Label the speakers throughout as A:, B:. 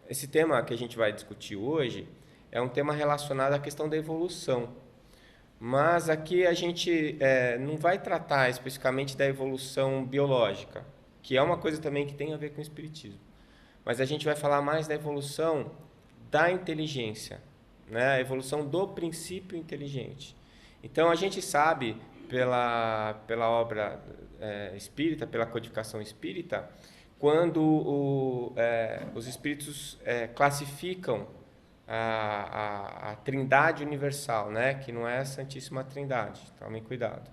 A: esse tema que a gente vai discutir hoje é um tema relacionado à questão da evolução. Mas aqui a gente não vai tratar especificamente da evolução biológica, que é uma coisa também que tem a ver com o espiritismo. Mas a gente vai falar mais da evolução da inteligência, né? A evolução do princípio inteligente. Então a gente sabe pela obra espírita, pela codificação espírita, quando os espíritos classificam a Trindade Universal, né? Que não é a Santíssima Trindade, tomem cuidado.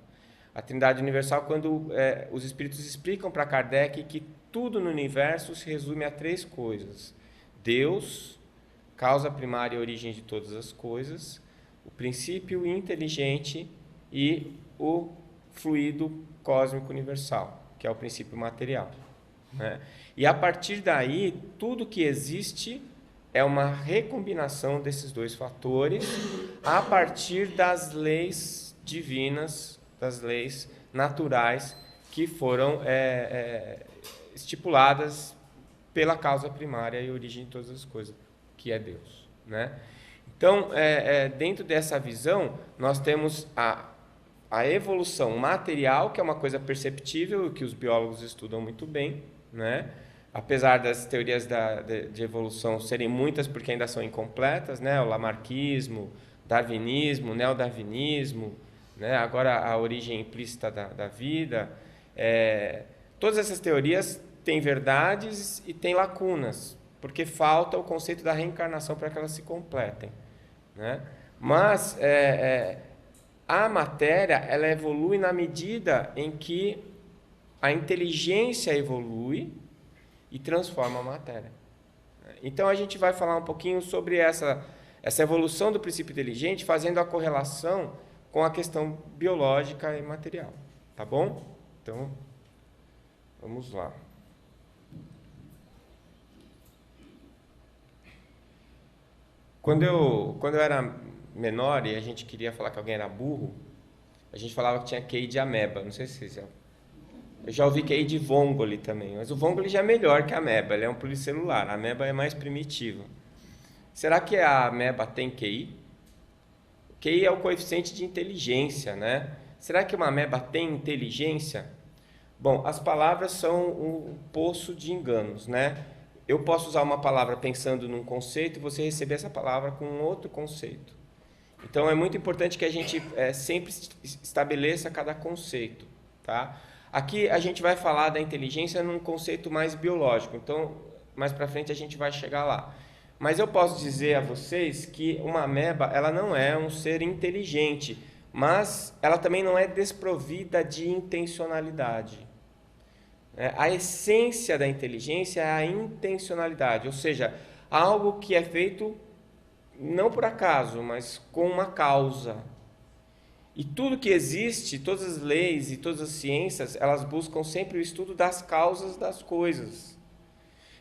A: A Trindade Universal, quando os espíritos explicam para Kardec que tudo no universo se resume a 3 coisas: Deus, causa primária e origem de todas as coisas, o princípio inteligente e o fluido cósmico universal, que é o princípio material, né? E a partir daí, tudo que existe é uma recombinação desses 2 fatores a partir das leis divinas, das leis naturais que foram estipuladas pela causa primária e origem de todas as coisas, que é Deus, né? Então, dentro dessa visão, nós temos a evolução material, que é uma coisa perceptível, que os biólogos estudam muito bem, né? Apesar das teorias de evolução serem muitas, porque ainda são incompletas, né? O lamarckismo, darwinismo, neodarwinismo, né? Agora a origem implícita da vida. Todas essas teorias têm verdades e têm lacunas, porque falta o conceito da reencarnação para que elas se completem, né? Mas a matéria, ela evolui na medida em que a inteligência evolui e transforma a matéria. Então a gente vai falar um pouquinho sobre essa evolução do princípio inteligente, fazendo a correlação com a questão biológica e material, tá bom? Então, vamos lá. Quando eu era menor e a gente queria falar que alguém era burro, a gente falava que tinha QI de ameba. Não sei se vocês já... Eu já ouvi QI de Vongole também, mas o Vongole já é melhor que a ameba, ele é um pluricelular, a ameba é mais primitiva. Será que a ameba tem QI? O QI é o coeficiente de inteligência, né? Será que uma ameba tem inteligência? Bom, as palavras são um poço de enganos, né? Eu posso usar uma palavra pensando num conceito e você receber essa palavra com um outro conceito. Então, é muito importante que a gente sempre estabeleça cada conceito, tá? Aqui a gente vai falar da inteligência num conceito mais biológico, então mais para frente a gente vai chegar lá. Mas eu posso dizer a vocês que uma ameba, ela não é um ser inteligente, mas ela também não é desprovida de intencionalidade. A essência da inteligência é a intencionalidade, ou seja, algo que é feito não por acaso, mas com uma causa. E tudo que existe, todas as leis e todas as ciências, elas buscam sempre o estudo das causas das coisas.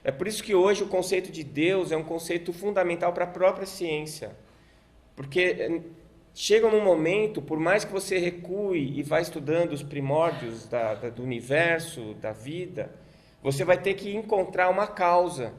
A: É por isso que hoje o conceito de Deus é um conceito fundamental para a própria ciência. Porque chega num momento, por mais que você recue e vá estudando os primórdios do universo, da vida, você vai ter que encontrar uma causa.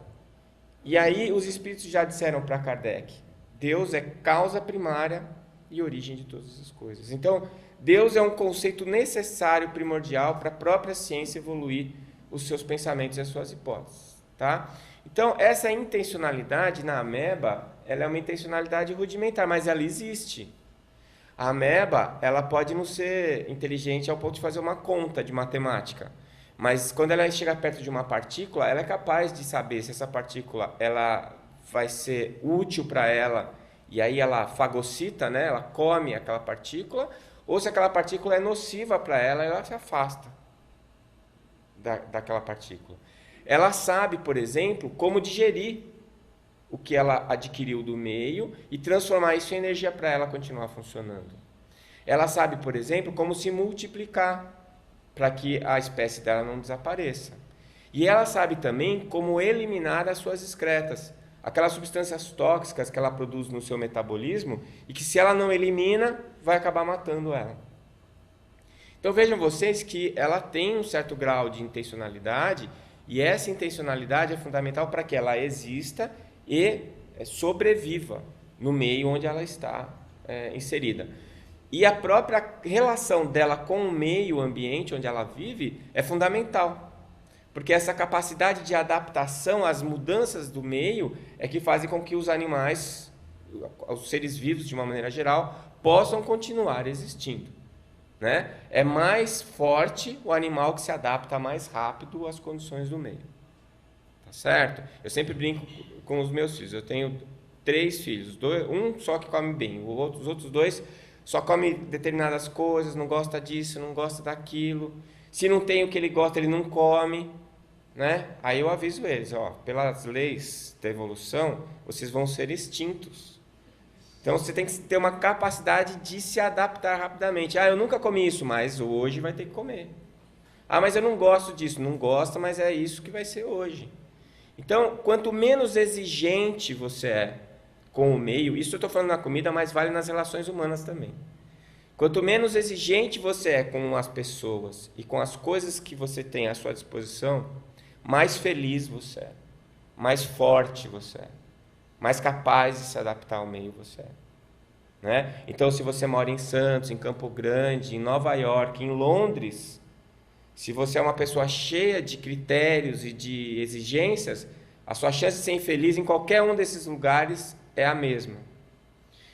A: E aí os espíritos já disseram para Kardec, Deus é causa primária e origem de todas as coisas. Então, Deus é um conceito necessário, primordial, para a própria ciência evoluir os seus pensamentos e as suas hipóteses, tá? Então, essa intencionalidade na ameba, ela é uma intencionalidade rudimentar, mas ela existe. A ameba, ela pode não ser inteligente ao ponto de fazer uma conta de matemática, mas quando ela chega perto de uma partícula, ela é capaz de saber se essa partícula ela vai ser útil para ela, e aí ela fagocita, né? Ela come aquela partícula, ou se aquela partícula é nociva para ela, ela se afasta daquela partícula. Ela sabe, por exemplo, como digerir o que ela adquiriu do meio e transformar isso em energia para ela continuar funcionando. Ela sabe, por exemplo, como se multiplicar para que a espécie dela não desapareça. E ela sabe também como eliminar as suas excretas, aquelas substâncias tóxicas que ela produz no seu metabolismo e que, se ela não elimina, vai acabar matando ela. Então vejam vocês que ela tem um certo grau de intencionalidade, e essa intencionalidade é fundamental para que ela exista e sobreviva no meio onde ela está inserida. E a própria relação dela com o meio ambiente onde ela vive é fundamental, porque essa capacidade de adaptação às mudanças do meio é que fazem com que os animais, os seres vivos de uma maneira geral, possam continuar existindo, né? É mais forte o animal que se adapta mais rápido às condições do meio. Tá certo? Eu sempre brinco com os meus filhos. Eu tenho 3 filhos, um só que come bem, os outros 2 só come determinadas coisas, não gosta disso, não gosta daquilo. Se não tem o que ele gosta, ele não come, né? Aí eu aviso eles, pelas leis da evolução, vocês vão ser extintos. Então você tem que ter uma capacidade de se adaptar rapidamente. Eu nunca comi isso, mas hoje vai ter que comer. Mas eu não gosto disso. Não gosta, mas é isso que vai ser hoje. Então, quanto menos exigente você é com o meio, isso eu estou falando na comida, mas vale nas relações humanas também. Quanto menos exigente você é com as pessoas e com as coisas que você tem à sua disposição, mais feliz você é, mais forte você é, mais capaz de se adaptar ao meio você é. Né? Então, se você mora em Santos, em Campo Grande, em Nova York, em Londres, se você é uma pessoa cheia de critérios e de exigências, a sua chance de ser infeliz em qualquer um desses lugares é a mesma.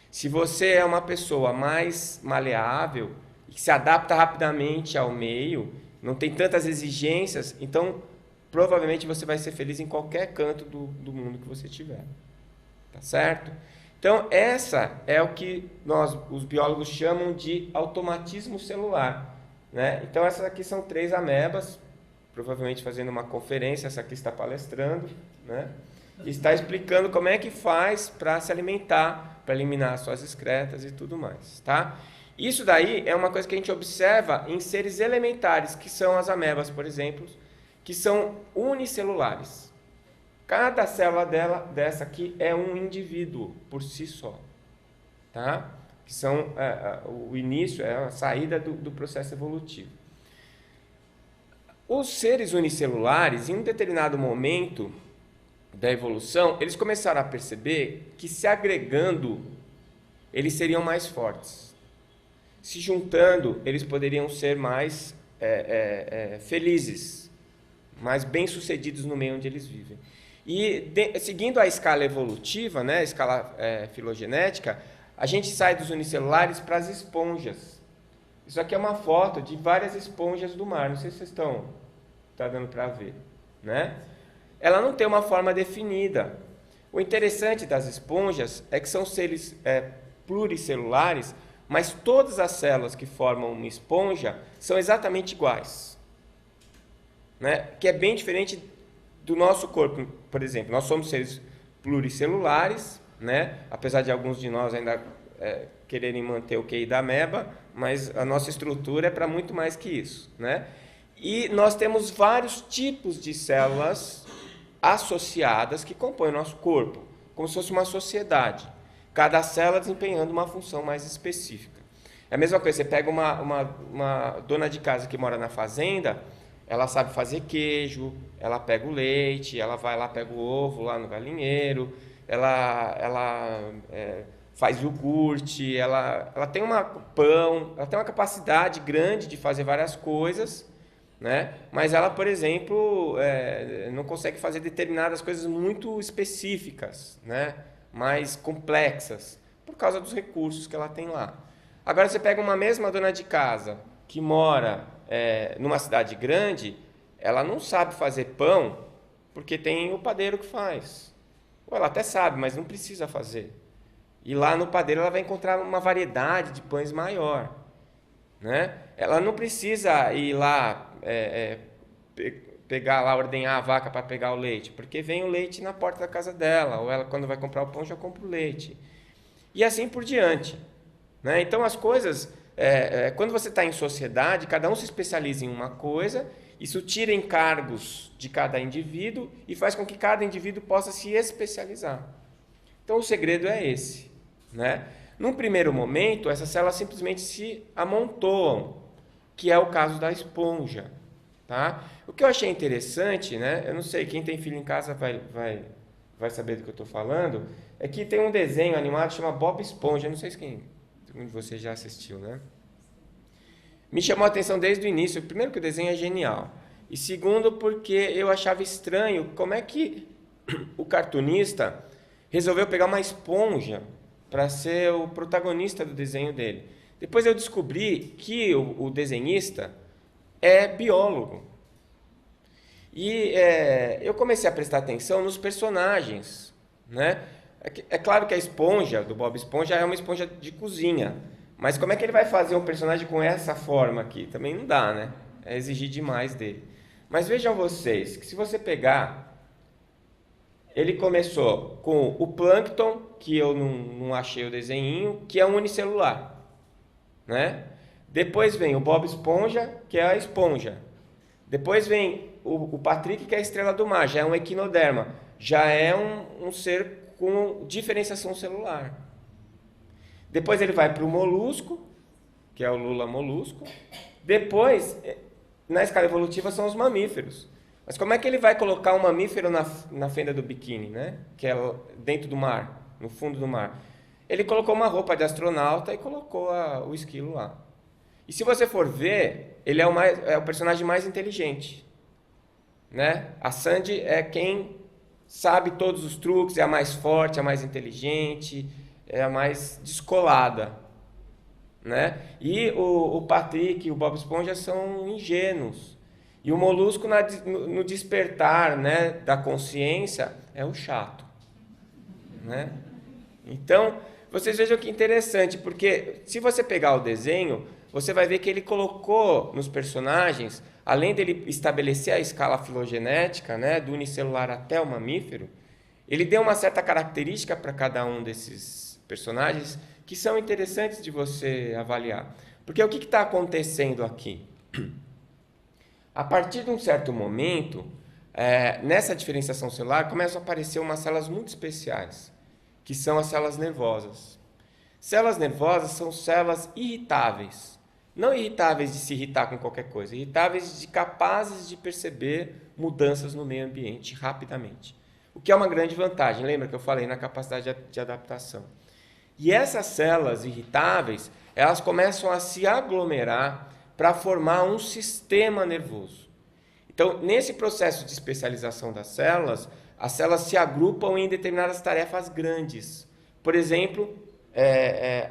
A: Se você é uma pessoa mais maleável e que se adapta rapidamente ao meio, não tem tantas exigências, então provavelmente você vai ser feliz em qualquer canto do mundo que você tiver. Tá certo? Então, essa é o que os biólogos chamam de automatismo celular. Né? Então, essas aqui são 3 amebas, provavelmente fazendo uma conferência, essa aqui está palestrando, né? E está explicando como é que faz para se alimentar, para eliminar suas excretas e tudo mais. Tá? Isso daí é uma coisa que a gente observa em seres elementares, que são as amebas, por exemplo, que são unicelulares. Cada célula dessa aqui é um indivíduo por si só. Tá? Que são o início, a saída do processo evolutivo. Os seres unicelulares, em um determinado momento da evolução, eles começaram a perceber que se agregando, eles seriam mais fortes. Se juntando, eles poderiam ser mais felizes, mais bem-sucedidos no meio onde eles vivem. E seguindo a escala evolutiva, né, a escala filogenética, a gente sai dos unicelulares para as esponjas. Isso aqui é uma foto de várias esponjas do mar. Não sei se vocês estão dando para ver, né? Ela não tem uma forma definida. O interessante das esponjas é que são seres pluricelulares, mas todas as células que formam uma esponja são exatamente iguais, né? Que é bem diferente do nosso corpo, por exemplo. Nós somos seres pluricelulares, né? Apesar de alguns de nós ainda quererem manter o QI da ameba, mas a nossa estrutura é para muito mais que isso, né? E nós temos vários tipos de células associadas que compõem o nosso corpo, como se fosse uma sociedade, cada célula desempenhando uma função mais específica. É a mesma coisa, você pega uma dona de casa que mora na fazenda, ela sabe fazer queijo, ela pega o leite, ela vai lá, pega o ovo lá no galinheiro, ela faz iogurte, ela tem pão, ela tem uma capacidade grande de fazer várias coisas, né? Mas ela, por exemplo, não consegue fazer determinadas coisas muito específicas, né? Mais complexas, por causa dos recursos que ela tem lá. Agora você pega uma mesma dona de casa que mora numa cidade grande, ela não sabe fazer pão porque tem o padeiro que faz. Ou ela até sabe, mas não precisa fazer. E lá no padeiro ela vai encontrar uma variedade de pães maior, né? Ela não precisa ir lá pegar lá, ordenhar a vaca para pegar o leite, porque vem o leite na porta da casa dela, ou ela quando vai comprar o pão já compra o leite. E assim por diante, né? Então as coisas, quando você está em sociedade, cada um se especializa em uma coisa, isso tira encargos de cada indivíduo e faz com que cada indivíduo possa se especializar. Então o segredo é esse, né? Num primeiro momento, essas células simplesmente se amontoam, que é o caso da esponja, tá? O que eu achei interessante, né? Eu não sei, quem tem filho em casa vai vai saber do que eu estou falando, é que tem um desenho animado que chama Bob Esponja. Eu não sei se algum de vocês já assistiu, né? Me chamou a atenção desde o início. Primeiro que o desenho é genial. E segundo porque eu achava estranho como é que o cartunista resolveu pegar uma esponja para ser o protagonista do desenho dele. Depois eu descobri que o desenhista é biólogo. E eu comecei a prestar atenção nos personagens, né? É claro que a esponja do Bob Esponja é uma esponja de cozinha, mas como é que ele vai fazer um personagem com essa forma aqui? Também não dá, né? É exigir demais dele. Mas vejam vocês, que se você pegar, ele começou com o Plâncton, que eu não achei o desenhinho, que é um unicelular, né? Depois vem o Bob Esponja, que é a esponja. Depois vem o Patrick, que é a estrela do mar, já é um equinoderma, já é um ser com diferenciação celular. Depois ele vai para o molusco, que é o Lula molusco. Depois, na escala evolutiva, são os mamíferos. Mas como é que ele vai colocar um mamífero na fenda do biquíni, né? Que é dentro do mar, no fundo do mar? Ele colocou uma roupa de astronauta e colocou o esquilo lá. E se você for ver, ele é o personagem mais inteligente, né? A Sandy é quem sabe todos os truques, é a mais forte, a mais inteligente, é a mais descolada, né? E o Patrick e o Bob Esponja são ingênuos. E o molusco no despertar, né, da consciência é o chato, né? Então, vocês vejam que interessante, porque se você pegar o desenho, você vai ver que ele colocou nos personagens, além dele estabelecer a escala filogenética, né, do unicelular até o mamífero, ele deu uma certa característica para cada um desses personagens que são interessantes de você avaliar. Porque o que está acontecendo aqui? A partir de um certo momento, nessa diferenciação celular, começam a aparecer umas células muito especiais, que são as células nervosas. Células nervosas são células irritáveis. Não irritáveis de se irritar com qualquer coisa, irritáveis de capazes de perceber mudanças no meio ambiente rapidamente. O que é uma grande vantagem, lembra que eu falei na capacidade de adaptação. E essas células irritáveis, elas começam a se aglomerar para formar um sistema nervoso. Então, nesse processo de especialização das células, as células se agrupam em determinadas tarefas grandes. Por exemplo,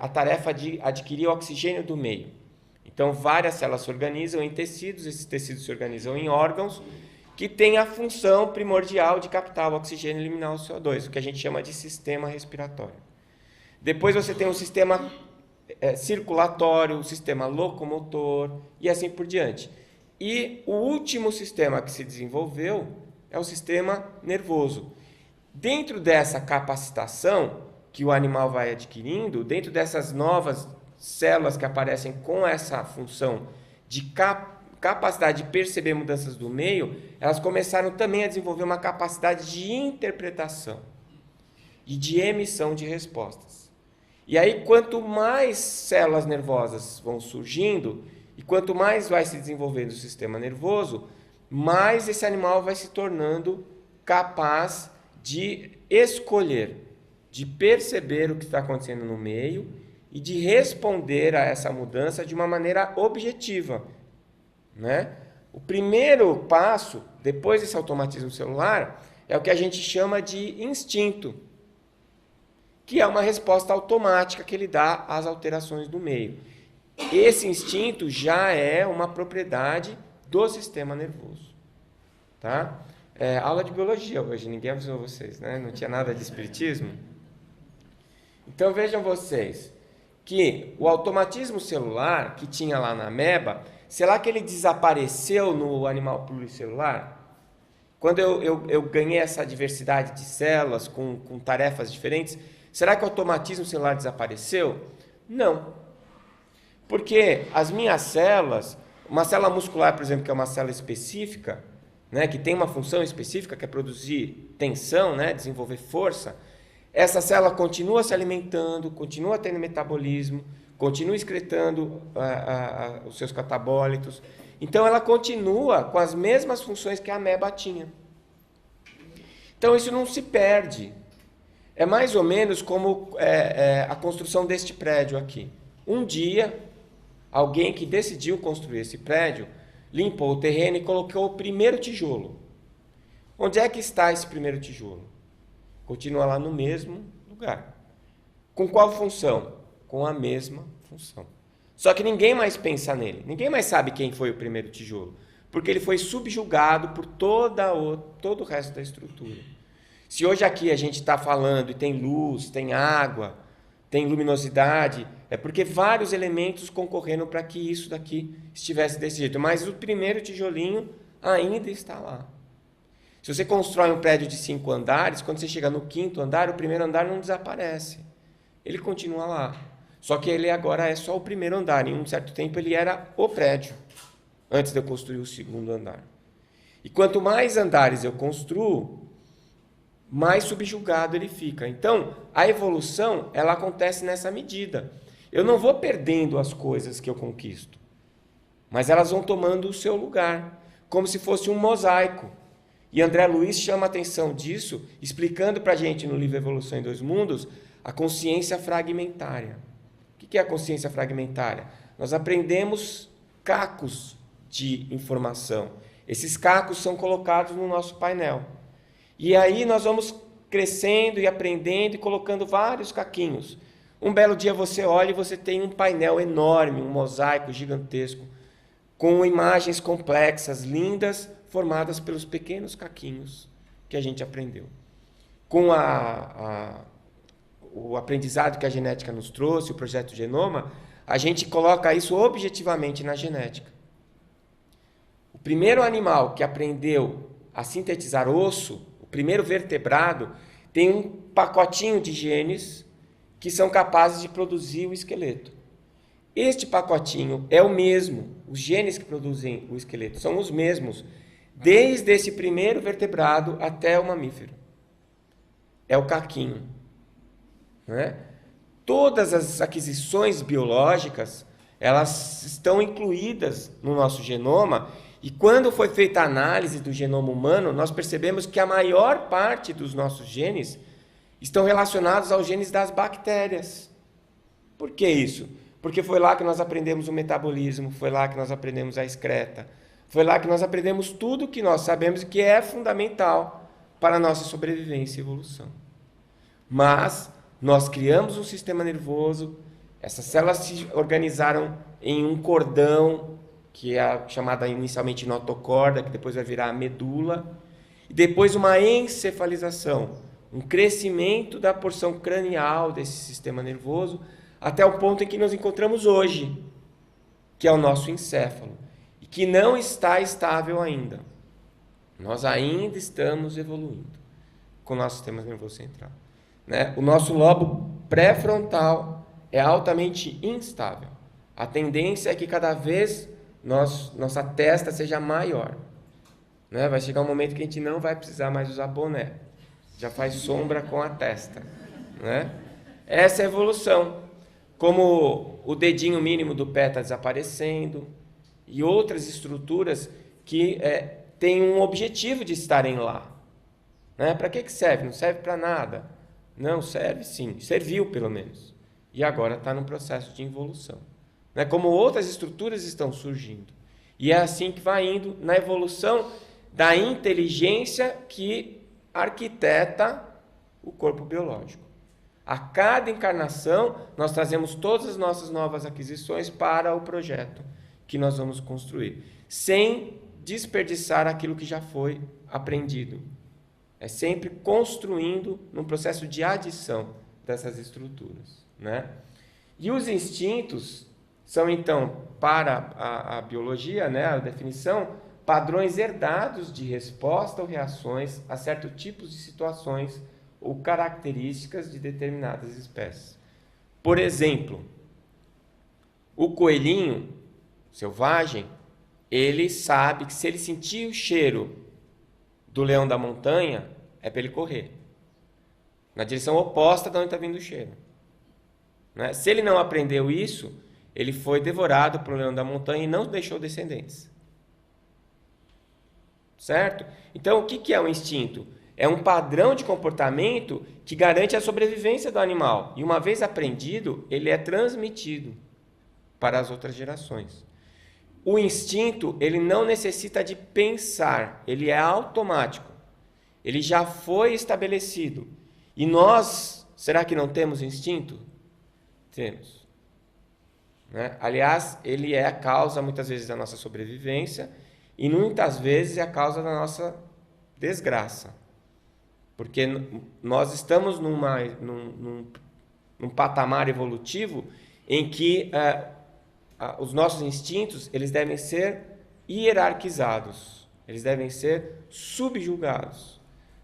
A: a tarefa de adquirir o oxigênio do meio. Então, várias células se organizam em tecidos, esses tecidos se organizam em órgãos, que têm a função primordial de captar o oxigênio e eliminar o CO2, o que a gente chama de sistema respiratório. Depois você tem o sistema circulatório, o sistema locomotor e assim por diante. E o último sistema que se desenvolveu é o sistema nervoso. Dentro dessa capacitação que o animal vai adquirindo, dentro dessas novas células que aparecem com essa função de capacidade de perceber mudanças do meio, elas começaram também a desenvolver uma capacidade de interpretação e de emissão de respostas. E aí, quanto mais células nervosas vão surgindo, e quanto mais vai se desenvolvendo o sistema nervoso, mais esse animal vai se tornando capaz de escolher, de perceber o que está acontecendo no meio e de responder a essa mudança de uma maneira objetiva, né? O primeiro passo, depois desse automatismo celular, é o que a gente chama de instinto, que é uma resposta automática que ele dá às alterações do meio. Esse instinto já é uma propriedade do sistema nervoso. Tá? Aula de biologia hoje, ninguém avisou vocês, né? Não tinha nada de espiritismo. Então vejam vocês que o automatismo celular que tinha lá na ameba, será que ele desapareceu no animal pluricelular? Quando eu ganhei essa diversidade de células com tarefas diferentes, será que o automatismo celular desapareceu? Não. Porque as minhas células, uma célula muscular, por exemplo, que é uma célula específica, né, que tem uma função específica, que é produzir tensão, né, desenvolver força, essa célula continua se alimentando, continua tendo metabolismo, continua excretando os seus catabólitos. Então, ela continua com as mesmas funções que a ameba tinha. Então isso não se perde. É mais ou menos como a construção deste prédio aqui. Um dia, alguém que decidiu construir esse prédio, limpou o terreno e colocou o primeiro tijolo. Onde é que está esse primeiro tijolo? Continua lá no mesmo lugar. Com qual função? Com a mesma função. Só que ninguém mais pensa nele. Ninguém mais sabe quem foi o primeiro tijolo. Porque ele foi subjugado por todo o resto da estrutura. Se hoje aqui a gente está falando e tem luz, tem água, tem luminosidade, é porque vários elementos concorreram para que isso daqui estivesse desse jeito. Mas o primeiro tijolinho ainda está lá. Se você constrói um prédio de 5 andares, quando você chega no 5º andar, o primeiro andar não desaparece. Ele continua lá. Só que ele agora é só o primeiro andar. Em um certo tempo ele era o prédio, antes de eu construir o 2º andar. E quanto mais andares eu construo, mais subjugado ele fica. Então, a evolução, ela acontece nessa medida. Eu não vou perdendo as coisas que eu conquisto, mas elas vão tomando o seu lugar, como se fosse um mosaico. E André Luiz chama a atenção disso, explicando para a gente no livro Evolução em Dois Mundos, a consciência fragmentária. O que é a consciência fragmentária? Nós aprendemos cacos de informação. Esses cacos são colocados no nosso painel. E aí nós vamos crescendo e aprendendo e colocando vários caquinhos. Um belo dia você olha e você tem um painel enorme, um mosaico gigantesco, com imagens complexas, lindas, formadas pelos pequenos caquinhos que a gente aprendeu. Com o aprendizado que a genética nos trouxe, o projeto Genoma, a gente coloca isso objetivamente na genética. O primeiro animal que aprendeu a sintetizar osso, o primeiro vertebrado, tem um pacotinho de genes que são capazes de produzir o esqueleto. Este pacotinho é o mesmo, os genes que produzem o esqueleto são os mesmos, desde esse primeiro vertebrado até o mamífero. É o caquinho. Não é? Todas as aquisições biológicas, elas estão incluídas no nosso genoma, e quando foi feita a análise do genoma humano, nós percebemos que a maior parte dos nossos genes estão relacionados aos genes das bactérias. Por que isso? Porque foi lá que nós aprendemos o metabolismo, foi lá que nós aprendemos a excreta, foi lá que nós aprendemos tudo que nós sabemos que é fundamental para a nossa sobrevivência e evolução. Mas nós criamos um sistema nervoso, essas células se organizaram em um cordão, que é chamada inicialmente notocorda, que depois vai virar a medula, e depois uma encefalização, um crescimento da porção cranial desse sistema nervoso, até o ponto em que nos encontramos hoje, que é o nosso encéfalo, e que não está estável ainda. Nós ainda estamos evoluindo com o nosso sistema nervoso central. Né? O nosso lobo pré-frontal é altamente instável. A tendência é que cada vez nossa testa seja maior. Né? Vai chegar um momento que a gente não vai precisar mais usar boné. Já faz sombra com a testa. Né? Essa é a evolução. Como o dedinho mínimo do pé está desaparecendo e outras estruturas que têm um objetivo de estarem lá. Né? Para que serve? Não serve para nada. Não, serve sim. Serviu, pelo menos. E agora está num processo de evolução. Né? Como outras estruturas estão surgindo. E é assim que vai indo na evolução da inteligência que arquiteta o corpo biológico. A cada encarnação, nós trazemos todas as nossas novas aquisições para o projeto que nós vamos construir, sem desperdiçar aquilo que já foi aprendido. É sempre construindo num processo de adição dessas estruturas. Né? E os instintos são, então, para a biologia, né, a definição, padrões herdados de resposta ou reações a certos tipos de situações ou características de determinadas espécies. Por exemplo, o coelhinho selvagem, ele sabe que se ele sentir o cheiro do leão da montanha, é para ele correr. Na direção oposta de onde está vindo o cheiro. Né? Se ele não aprendeu isso, ele foi devorado pelo leão da montanha e não deixou descendentes. Certo? Então, o que é o instinto? É um padrão de comportamento que garante a sobrevivência do animal. E uma vez aprendido, ele é transmitido para as outras gerações. O instinto, ele não necessita de pensar, ele é automático. Ele já foi estabelecido. E nós, será que não temos instinto? Temos. Né? Aliás, ele é a causa, muitas vezes, da nossa sobrevivência e muitas vezes é a causa da nossa desgraça. Porque nós estamos num patamar evolutivo em que os nossos instintos eles devem ser hierarquizados, eles devem ser subjugados.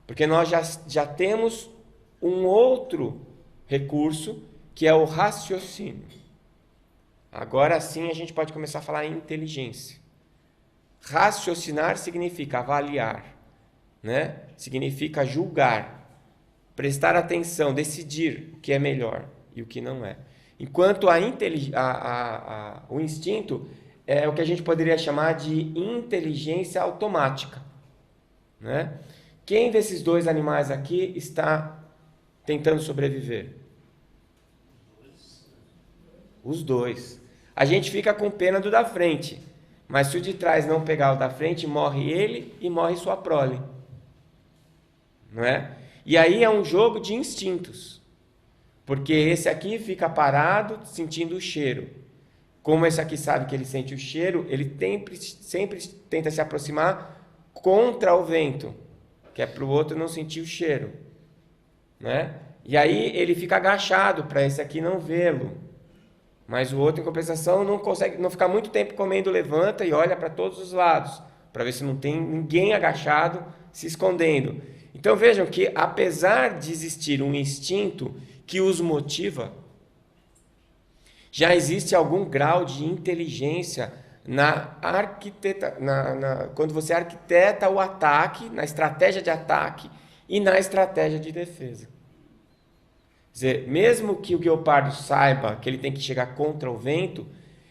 A: Porque nós já temos um outro recurso, que é o raciocínio. Agora sim a gente pode começar a falar em inteligência. Raciocinar significa avaliar, né? Significa julgar, prestar atenção, decidir o que é melhor e o que não é. Enquanto o instinto é o que a gente poderia chamar de inteligência automática, né? Quem desses dois animais aqui está tentando sobreviver? Os dois. A gente fica com pena do da frente, mas se o de trás não pegar o da frente, morre ele e morre sua prole. Não é? E aí é um jogo de instintos, porque esse aqui fica parado sentindo o cheiro. Como esse aqui sabe que ele sente o cheiro, ele sempre tenta se aproximar contra o vento, que é para o outro não sentir o cheiro, né? E aí ele fica agachado para esse aqui não vê-lo. Mas o outro, em compensação, não consegue, não fica muito tempo comendo, levanta e olha para todos os lados, para ver se não tem ninguém agachado se escondendo. Então vejam que, apesar de existir um instinto que os motiva, já existe algum grau de inteligência quando você arquiteta o ataque, na estratégia de ataque e na estratégia de defesa. Quer dizer, mesmo que o guepardo saiba que ele tem que chegar contra o vento,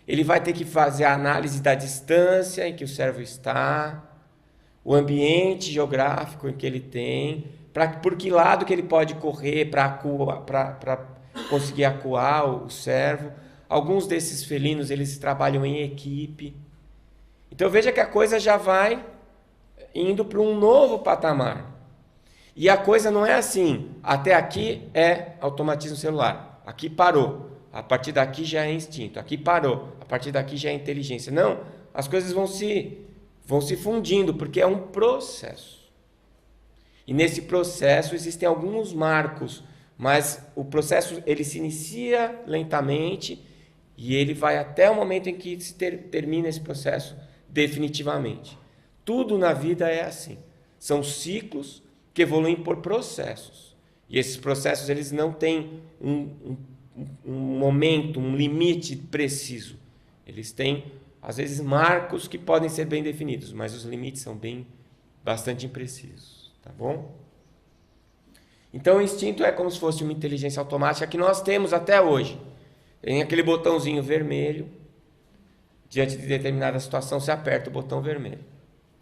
A: ele vai ter que fazer a análise da distância em que o servo está, o ambiente geográfico em que ele tem, por que lado que ele pode correr para conseguir acuar o servo. Alguns desses felinos, eles trabalham em equipe. Então veja que a coisa já vai indo para um novo patamar. E a coisa não é assim, até aqui é automatismo celular, aqui parou, a partir daqui já é instinto, aqui parou, a partir daqui já é inteligência. Não, as coisas vão se fundindo, porque é um processo. E nesse processo existem alguns marcos, mas o processo ele se inicia lentamente e ele vai até o momento em que se termina esse processo definitivamente. Tudo na vida é assim, são ciclos que evoluem por processos. E esses processos eles não têm um momento, um limite preciso. Eles têm, às vezes, marcos que podem ser bem definidos, mas os limites são bastante imprecisos. Tá bom? Então, o instinto é como se fosse uma inteligência automática que nós temos até hoje. Tem aquele botãozinho vermelho. Diante de determinada situação, você aperta o botão vermelho,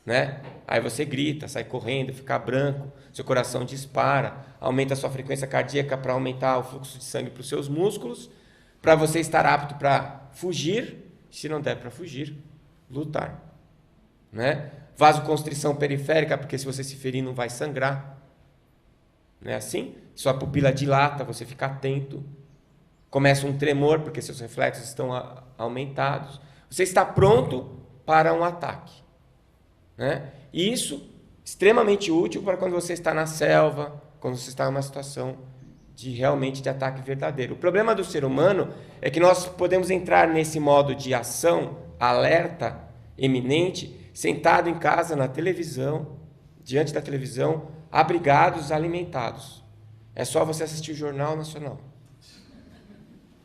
A: né? Aí você grita, sai correndo, fica branco, seu coração dispara, aumenta a sua frequência cardíaca para aumentar o fluxo de sangue para os seus músculos, para você estar apto para fugir, se não der para fugir, lutar, né? Vasoconstrição periférica, porque se você se ferir não vai sangrar, não é assim? Sua pupila dilata, você fica atento, começa um tremor, porque seus reflexos estão aumentados, você está pronto para um ataque, né? E isso extremamente útil para quando você está na selva, quando você está numa situação realmente de ataque verdadeiro. O problema do ser humano é que nós podemos entrar nesse modo de ação, alerta, eminente, sentado em casa, na televisão, diante da televisão, abrigados, alimentados. É só você assistir o Jornal Nacional.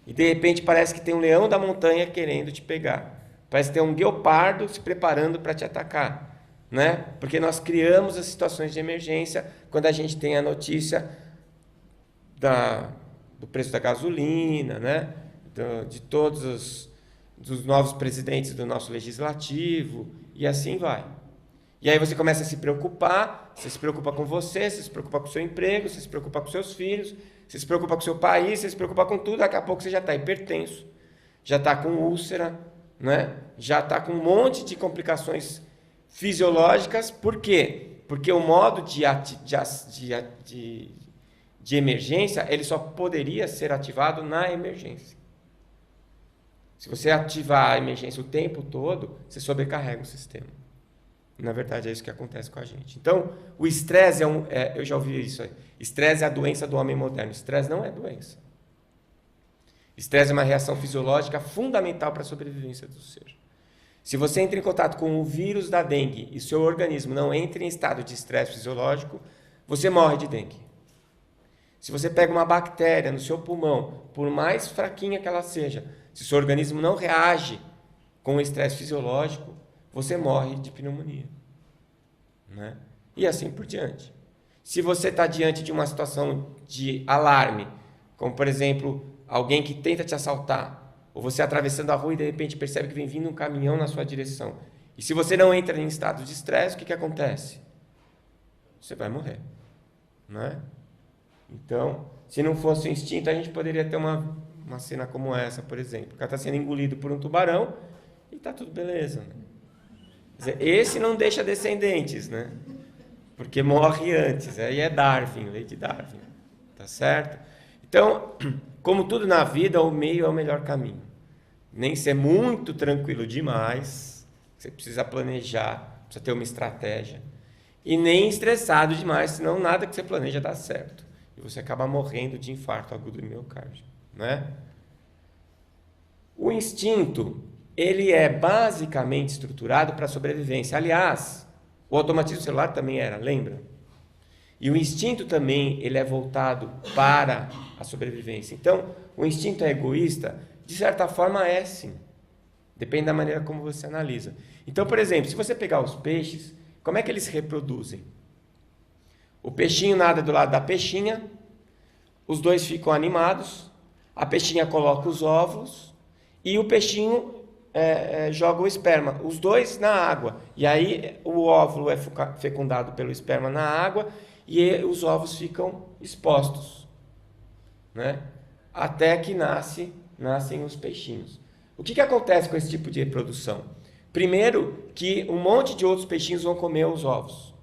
A: E de repente parece que tem um leão da montanha querendo te pegar. Parece que tem um guepardo se preparando para te atacar, né? Porque nós criamos as situações de emergência quando a gente tem a notícia do preço da gasolina, né? De todos dos novos presidentes do nosso legislativo, e assim vai. E aí você começa a se preocupar, você se preocupa com você, você se preocupa com o seu emprego, você se preocupa com seus filhos, você se preocupa com o seu país, você se preocupa com tudo, daqui a pouco você já está hipertenso, já está com úlcera, né? Já está com um monte de complicações fisiológicas. Por quê? Porque o modo de emergência, ele só poderia ser ativado na emergência. Se você ativar a emergência o tempo todo, você sobrecarrega o sistema. Na verdade, é isso que acontece com a gente. Então, o estresse eu já ouvi isso aí. Estresse é a doença do homem moderno. Estresse não é doença. Estresse é uma reação fisiológica fundamental para a sobrevivência do ser. Se você entra em contato com o vírus da dengue e seu organismo não entra em estado de estresse fisiológico, você morre de dengue. Se você pega uma bactéria no seu pulmão, por mais fraquinha que ela seja, se seu organismo não reage com o estresse fisiológico, você morre de pneumonia. Né? E assim por diante. Se você está diante de uma situação de alarme, como por exemplo, alguém que tenta te assaltar, ou você atravessando a rua e de repente percebe que vem vindo um caminhão na sua direção, e se você não entra em estado de estresse, o que acontece? Você vai morrer. Não é? Então, se não fosse o instinto, a gente poderia ter uma cena como essa, por exemplo. O cara está sendo engolido por um tubarão e está tudo beleza. Né? Quer dizer, esse não deixa descendentes, né? Porque morre antes. Aí é Darwin, lei de Darwin. Tá certo? Então, como tudo na vida, o meio é o melhor caminho. Nem ser muito tranquilo demais, você precisa planejar, precisa ter uma estratégia. E nem estressado demais, senão nada que você planeja dá certo. E você acaba morrendo de infarto agudo do miocárdio. Né? O instinto, ele é basicamente estruturado para a sobrevivência. Aliás, o automatismo celular também era, lembra? E o instinto também, ele é voltado para a sobrevivência. Então, o instinto é egoísta? De certa forma é sim. Depende da maneira como você analisa. Então, por exemplo, se você pegar os peixes, como é que eles se reproduzem? O peixinho nada do lado da peixinha, os dois ficam animados, a peixinha coloca os ovos e o peixinho joga o esperma, os dois na água. E aí o óvulo é fecundado pelo esperma na água e os ovos ficam expostos, né? Até que nascem os peixinhos. O que acontece com esse tipo de reprodução? Primeiro, que um monte de outros peixinhos vão comer os ovos.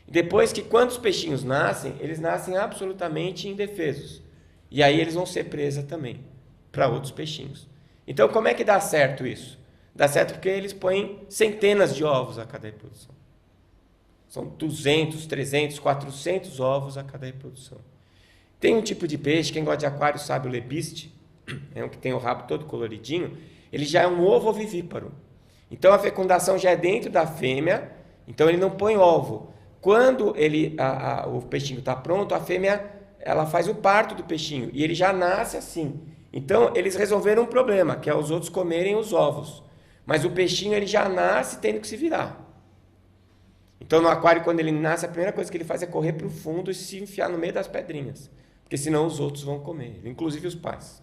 A: Depois que quando os peixinhos nascem, eles nascem absolutamente indefesos. E aí eles vão ser presa também para outros peixinhos. Então, como é que dá certo isso? Dá certo porque eles põem centenas de ovos a cada reprodução. São 200, 300, 400 ovos a cada reprodução. Tem um tipo de peixe, quem gosta de aquário sabe, o lebiste, é um que tem o rabo todo coloridinho, ele já é um ovo ovivíparo. Então, a fecundação já é dentro da fêmea, então ele não põe ovo. Quando o peixinho está pronto, a fêmea ela faz o parto do peixinho e ele já nasce assim. Então, eles resolveram um problema, que é os outros comerem os ovos. Mas o peixinho ele já nasce tendo que se virar. Então, no aquário, quando ele nasce, a primeira coisa que ele faz é correr para o fundo e se enfiar no meio das pedrinhas. Porque senão os outros vão comer, inclusive os pais.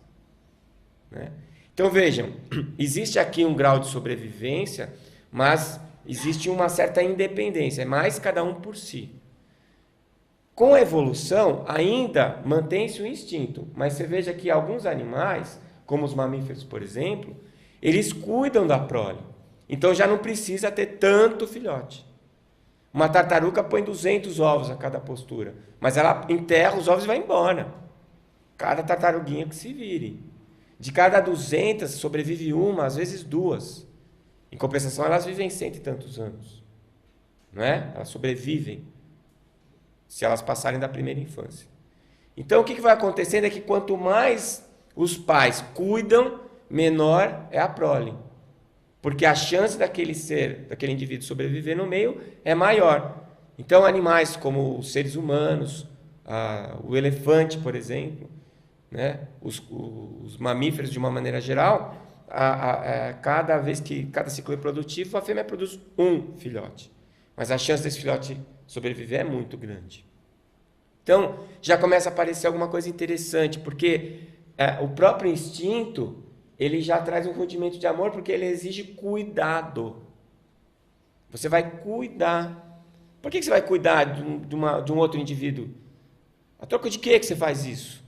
A: Né? Então, vejam, existe aqui um grau de sobrevivência, mas existe uma certa independência, é mais cada um por si. Com a evolução, ainda mantém-se o instinto, mas você veja que alguns animais, como os mamíferos, por exemplo, eles cuidam da prole. Então já não precisa ter tanto filhote. Uma tartaruga põe 200 ovos a cada postura, mas ela enterra os ovos e vai embora. Cada tartaruguinha que se vire. De cada 200 sobrevive uma, às vezes duas. Em compensação, elas vivem 100 e tantos anos. Não é? Elas sobrevivem se elas passarem da primeira infância. Então, o que vai acontecendo é que quanto mais os pais cuidam, menor é a prole. Porque a chance daquele indivíduo sobreviver no meio é maior. Então, animais como os seres humanos, o elefante, por exemplo, né? Os mamíferos de uma maneira geral, cada ciclo reprodutivo, a fêmea produz um filhote. Mas a chance desse filhote sobreviver é muito grande. Então, já começa a aparecer alguma coisa interessante, porque o próprio instinto, ele já traz um rudimento de amor, porque ele exige cuidado. Você vai cuidar. Por que você vai cuidar de um outro indivíduo? A troca de que você faz isso?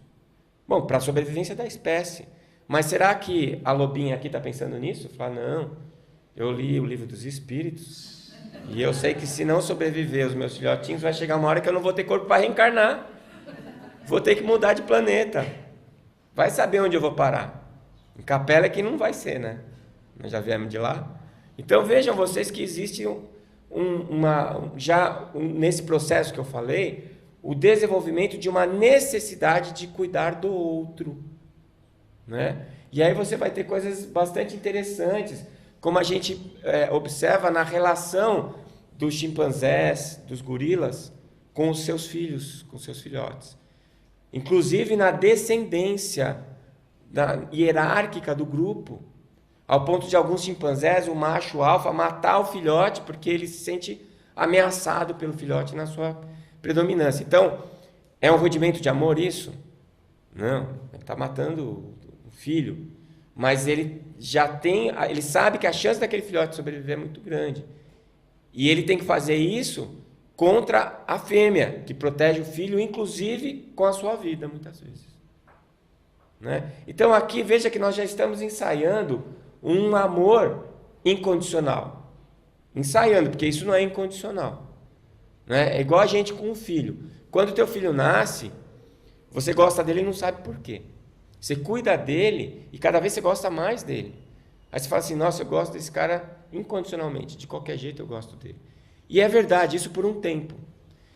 A: Bom, para a sobrevivência da espécie. Mas será que a lobinha aqui está pensando nisso? Fala, não, eu li o livro dos espíritos e eu sei que se não sobreviver os meus filhotinhos, vai chegar uma hora que eu não vou ter corpo para reencarnar. Vou ter que mudar de planeta. Vai saber onde eu vou parar. Em Capela é que não vai ser, né? Nós já viemos de lá. Então vejam vocês que existe nesse processo que eu falei, o desenvolvimento de uma necessidade de cuidar do outro, né? E aí você vai ter coisas bastante interessantes, como a gente observa na relação dos chimpanzés, dos gorilas, com os seus filhos, com seus filhotes. Inclusive na descendência hierárquica do grupo, ao ponto de alguns chimpanzés, o macho alfa, matar o filhote porque ele se sente ameaçado pelo filhote na sua predominância. Então, é um rudimento de amor isso? Não, ele está matando o filho, mas ele ele sabe que a chance daquele filhote sobreviver é muito grande. E ele tem que fazer isso contra a fêmea, que protege o filho, inclusive com a sua vida, muitas vezes. Né? Então, aqui, veja que nós já estamos ensaiando um amor incondicional. Ensaiando, porque isso não é incondicional. Né? É igual a gente com um filho. Quando o teu filho nasce, você gosta dele e não sabe por quê. Você cuida dele e cada vez você gosta mais dele. Aí você fala assim, nossa, eu gosto desse cara incondicionalmente, de qualquer jeito eu gosto dele. E é verdade, isso por um tempo.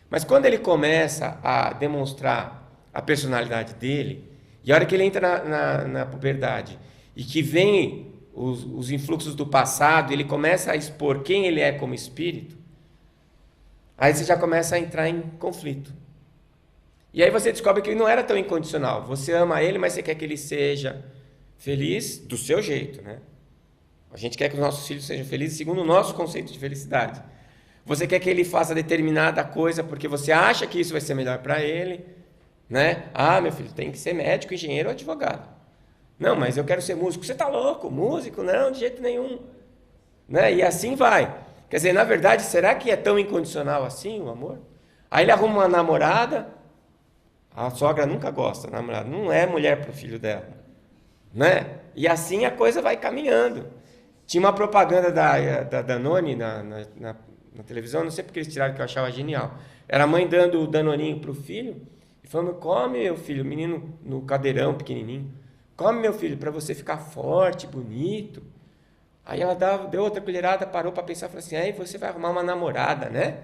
A: Mas quando ele começa a demonstrar a personalidade dele, e a hora que ele entra na puberdade, e que vem os influxos do passado, ele começa a expor quem ele é como espírito, aí você já começa a entrar em conflito. E aí você descobre que ele não era tão incondicional. Você ama ele, mas você quer que ele seja feliz do seu jeito, né? A gente quer que os nossos filhos sejam felizes segundo o nosso conceito de felicidade. Você quer que ele faça determinada coisa porque você acha que isso vai ser melhor para ele, né? Ah, meu filho, tem que ser médico, engenheiro ou advogado. Não, mas eu quero ser músico. Você está louco? Músico? Não, de jeito nenhum. Né? E assim vai. Quer dizer, na verdade, será que é tão incondicional assim o amor? Aí ele arruma uma namorada, a sogra nunca gosta da namorada, não é mulher para o filho dela. Né? E assim a coisa vai caminhando. Tinha uma propaganda da Danone na televisão, não sei porque eles tiraram, que eu achava genial. Era a mãe dando o Danoninho para o filho, e falando, come meu filho, o menino no cadeirão pequenininho, come meu filho, para você ficar forte, bonito. Aí ela deu outra colherada, parou para pensar, falou assim, aí você vai arrumar uma namorada, né?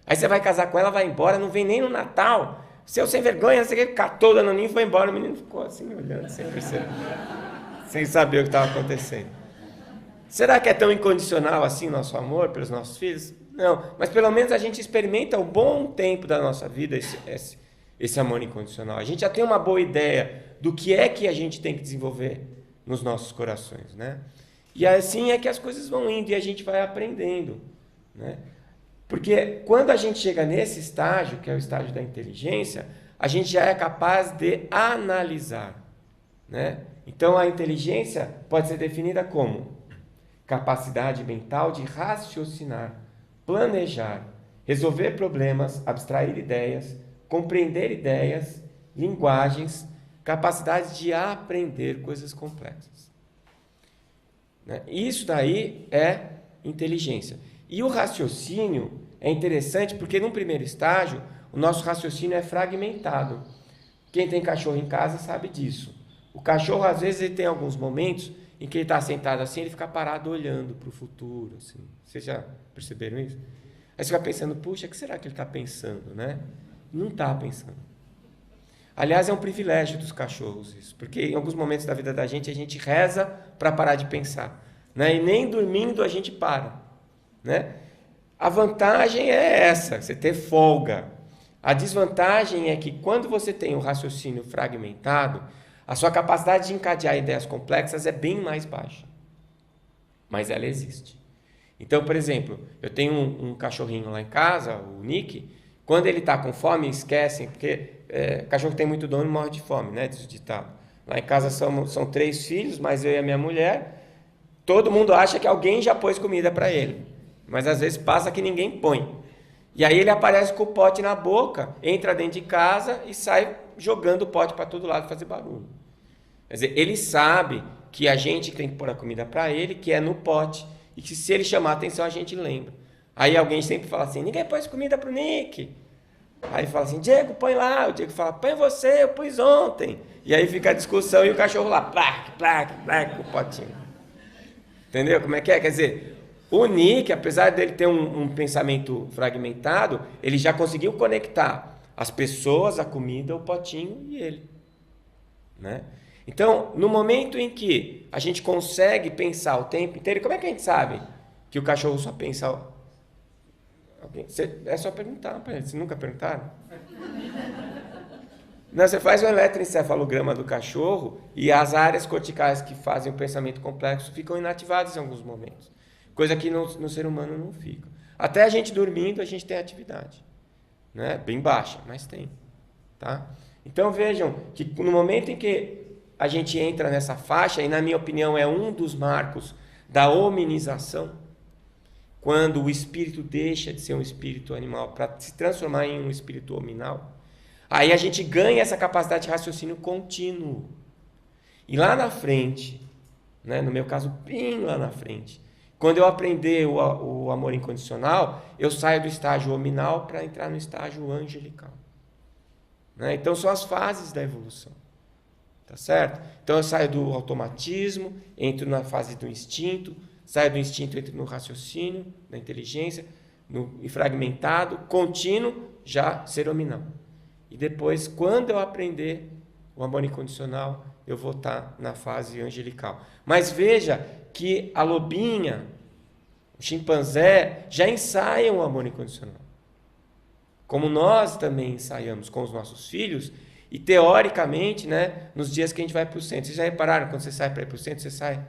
A: Aí você vai casar com ela, vai embora, não vem nem no Natal, seu sem vergonha, você catou o Danoninho e foi embora. O menino ficou assim, olhando, sem perceber, sem saber o que estava acontecendo. Será que é tão incondicional assim nosso amor pelos nossos filhos? Não, mas pelo menos a gente experimenta um bom tempo da nossa vida esse amor incondicional. A gente já tem uma boa ideia do que a gente tem que desenvolver nos nossos corações, né? E assim é que as coisas vão indo e a gente vai aprendendo, né? Porque quando a gente chega nesse estágio, que é o estágio da inteligência, a gente já é capaz de analisar, né? Então a inteligência pode ser definida como capacidade mental de raciocinar, planejar, resolver problemas, abstrair ideias, compreender ideias, linguagens, capacidade de aprender coisas complexas. Né? Isso daí é inteligência. E o raciocínio é interessante porque, num primeiro estágio, o nosso raciocínio é fragmentado. Quem tem cachorro em casa sabe disso. O cachorro, às vezes, ele tem alguns momentos em que ele está sentado assim, ele fica parado olhando para o futuro. Assim. Vocês já perceberam isso? Aí você fica pensando, puxa, o que será que ele está pensando, né? Não está pensando. Aliás, é um privilégio dos cachorros isso, porque em alguns momentos da vida da gente, a gente reza para parar de pensar, né? E nem dormindo a gente para, né? A vantagem é essa, você ter folga. A desvantagem é que quando você tem um raciocínio fragmentado, a sua capacidade de encadear ideias complexas é bem mais baixa. Mas ela existe. Então, por exemplo, eu tenho um cachorrinho lá em casa, o Nick. Quando ele está com fome, esquecem, porque cachorro que tem muito dono morre de fome, né? Diz o ditado. Lá em casa são 3 filhos, mas eu e a minha mulher. Todo mundo acha que alguém já pôs comida para ele. mas às vezes passa que ninguém põe. E aí ele aparece com o pote na boca, entra dentro de casa e sai jogando o pote para todo lado fazer barulho. Quer dizer, ele sabe que a gente tem que pôr a comida para ele, que é no pote, e que se ele chamar a atenção a gente lembra. Aí alguém sempre fala assim, ninguém pôs comida pro Nick. Aí fala assim, Diego, põe lá. O Diego fala, põe você, eu pus ontem. E aí fica a discussão e o cachorro lá, plaque, plaque, plaque, com o potinho. Entendeu como é que é? Quer dizer, o Nick, apesar dele ter um pensamento fragmentado, ele já conseguiu conectar as pessoas, a comida, o potinho e ele. Né? Então, no momento em que a gente consegue pensar o tempo inteiro, como é que a gente sabe que o cachorro só pensa... É só perguntar para ele. Vocês nunca perguntaram? Não, você faz um eletroencefalograma do cachorro e as áreas corticais que fazem o pensamento complexo ficam inativadas em alguns momentos. Coisa que no ser humano não fica. Até a gente dormindo, a gente tem atividade. Né? Bem baixa, mas tem. Tá? Então vejam que no momento em que a gente entra nessa faixa, e na minha opinião é um dos marcos da hominização, quando o espírito deixa de ser um espírito animal para se transformar em um espírito hominal, aí a gente ganha essa capacidade de raciocínio contínuo. E lá na frente, né, no meu caso, bem lá na frente, quando eu aprender o amor incondicional, eu saio do estágio hominal para entrar no estágio angelical. Né? Então são as fases da evolução. Tá certo? Então eu saio do automatismo, entro na fase do instinto, saio do instinto, entro no raciocínio, na inteligência, e fragmentado, contínuo, já ser hominal. E depois, quando eu aprender o amor incondicional, eu vou estar na fase angelical. Mas veja que a lobinha, o chimpanzé, já ensaiam o amor incondicional. Como nós também ensaiamos com os nossos filhos, e teoricamente, né, nos dias que a gente vai para o centro. Vocês já repararam, quando você sai para ir para o centro, você sai...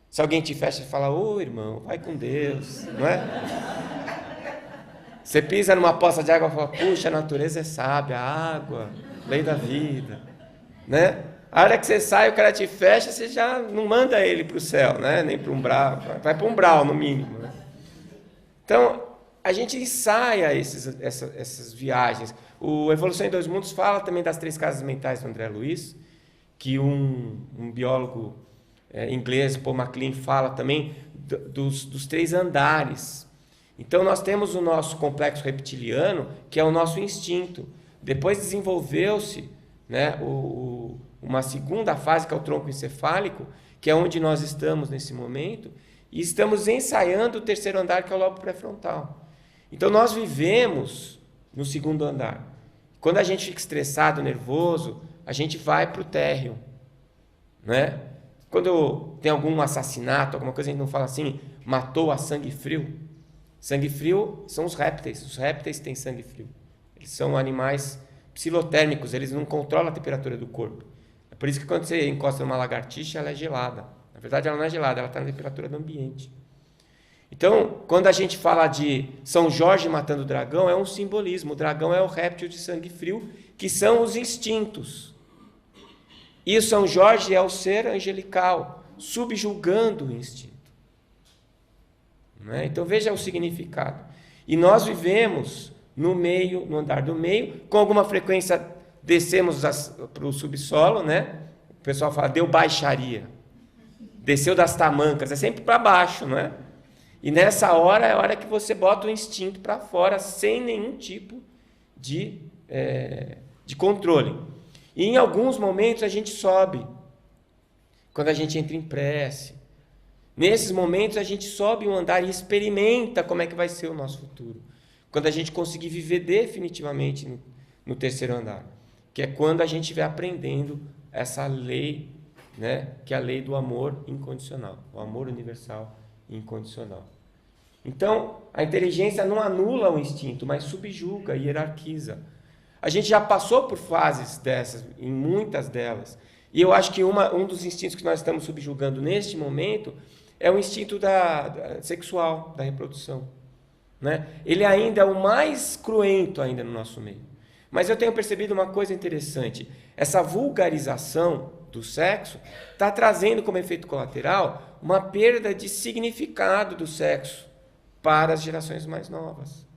A: Se alguém te fecha e fala, ô irmão, vai com Deus, não é? Você pisa numa poça de água e fala, puxa, a natureza é sábia, a água, lei da vida, né? A hora que você sai, o cara te fecha, você já não manda ele para o céu, né? Nem para o umbral, vai para o umbral no mínimo, né? Então, a gente ensaia essas viagens. O Evolução em Dois Mundos fala também das 3 casas mentais do André Luiz, que um biólogo inglês, Paul MacLean, fala também dos 3 andares. Então, nós temos o nosso complexo reptiliano, que é o nosso instinto. Depois desenvolveu-se, né, uma segunda fase, que é o tronco encefálico, que é onde nós estamos nesse momento, e estamos ensaiando o 3º andar, que é o lobo pré-frontal. Então, nós vivemos no 2º andar. Quando a gente fica estressado, nervoso, a gente vai para o térreo, né? Quando tem algum assassinato, alguma coisa, a gente não fala assim, matou a sangue frio. Sangue frio são os répteis. Os répteis têm sangue frio. Eles são animais psilotérmicos, eles não controlam a temperatura do corpo. É por isso que quando você encosta numa lagartixa, ela é gelada. Na verdade, ela não é gelada, ela está na temperatura do ambiente. Então, quando a gente fala de São Jorge matando o dragão, é um simbolismo. O dragão é o réptil de sangue frio, que são os instintos. E o São Jorge é o ser angelical, subjugando o instinto. Né? Então, veja o significado. E nós vivemos no meio, no andar do meio, com alguma frequência descemos para o subsolo, né? O pessoal fala, deu baixaria. Desceu das tamancas, é sempre para baixo, não é? E nessa hora é a hora que você bota o instinto para fora, sem nenhum tipo de controle. E em alguns momentos a gente sobe, quando a gente entra em prece. Nesses momentos a gente sobe um andar e experimenta como é que vai ser o nosso futuro. Quando a gente conseguir viver definitivamente no 3º andar, que é quando a gente estiver aprendendo essa lei, né, que é a lei do amor incondicional, o amor universal incondicional. Então, a inteligência não anula o instinto, mas subjuga, hierarquiza. A gente já passou por fases dessas, em muitas delas. E eu acho que um dos instintos que nós estamos subjugando neste momento é o instinto sexual, da reprodução. Né? Ele ainda é o mais cruento ainda no nosso meio. Mas eu tenho percebido uma coisa interessante. Essa vulgarização do sexo está trazendo como efeito colateral uma perda de significado do sexo. para as gerações mais novas.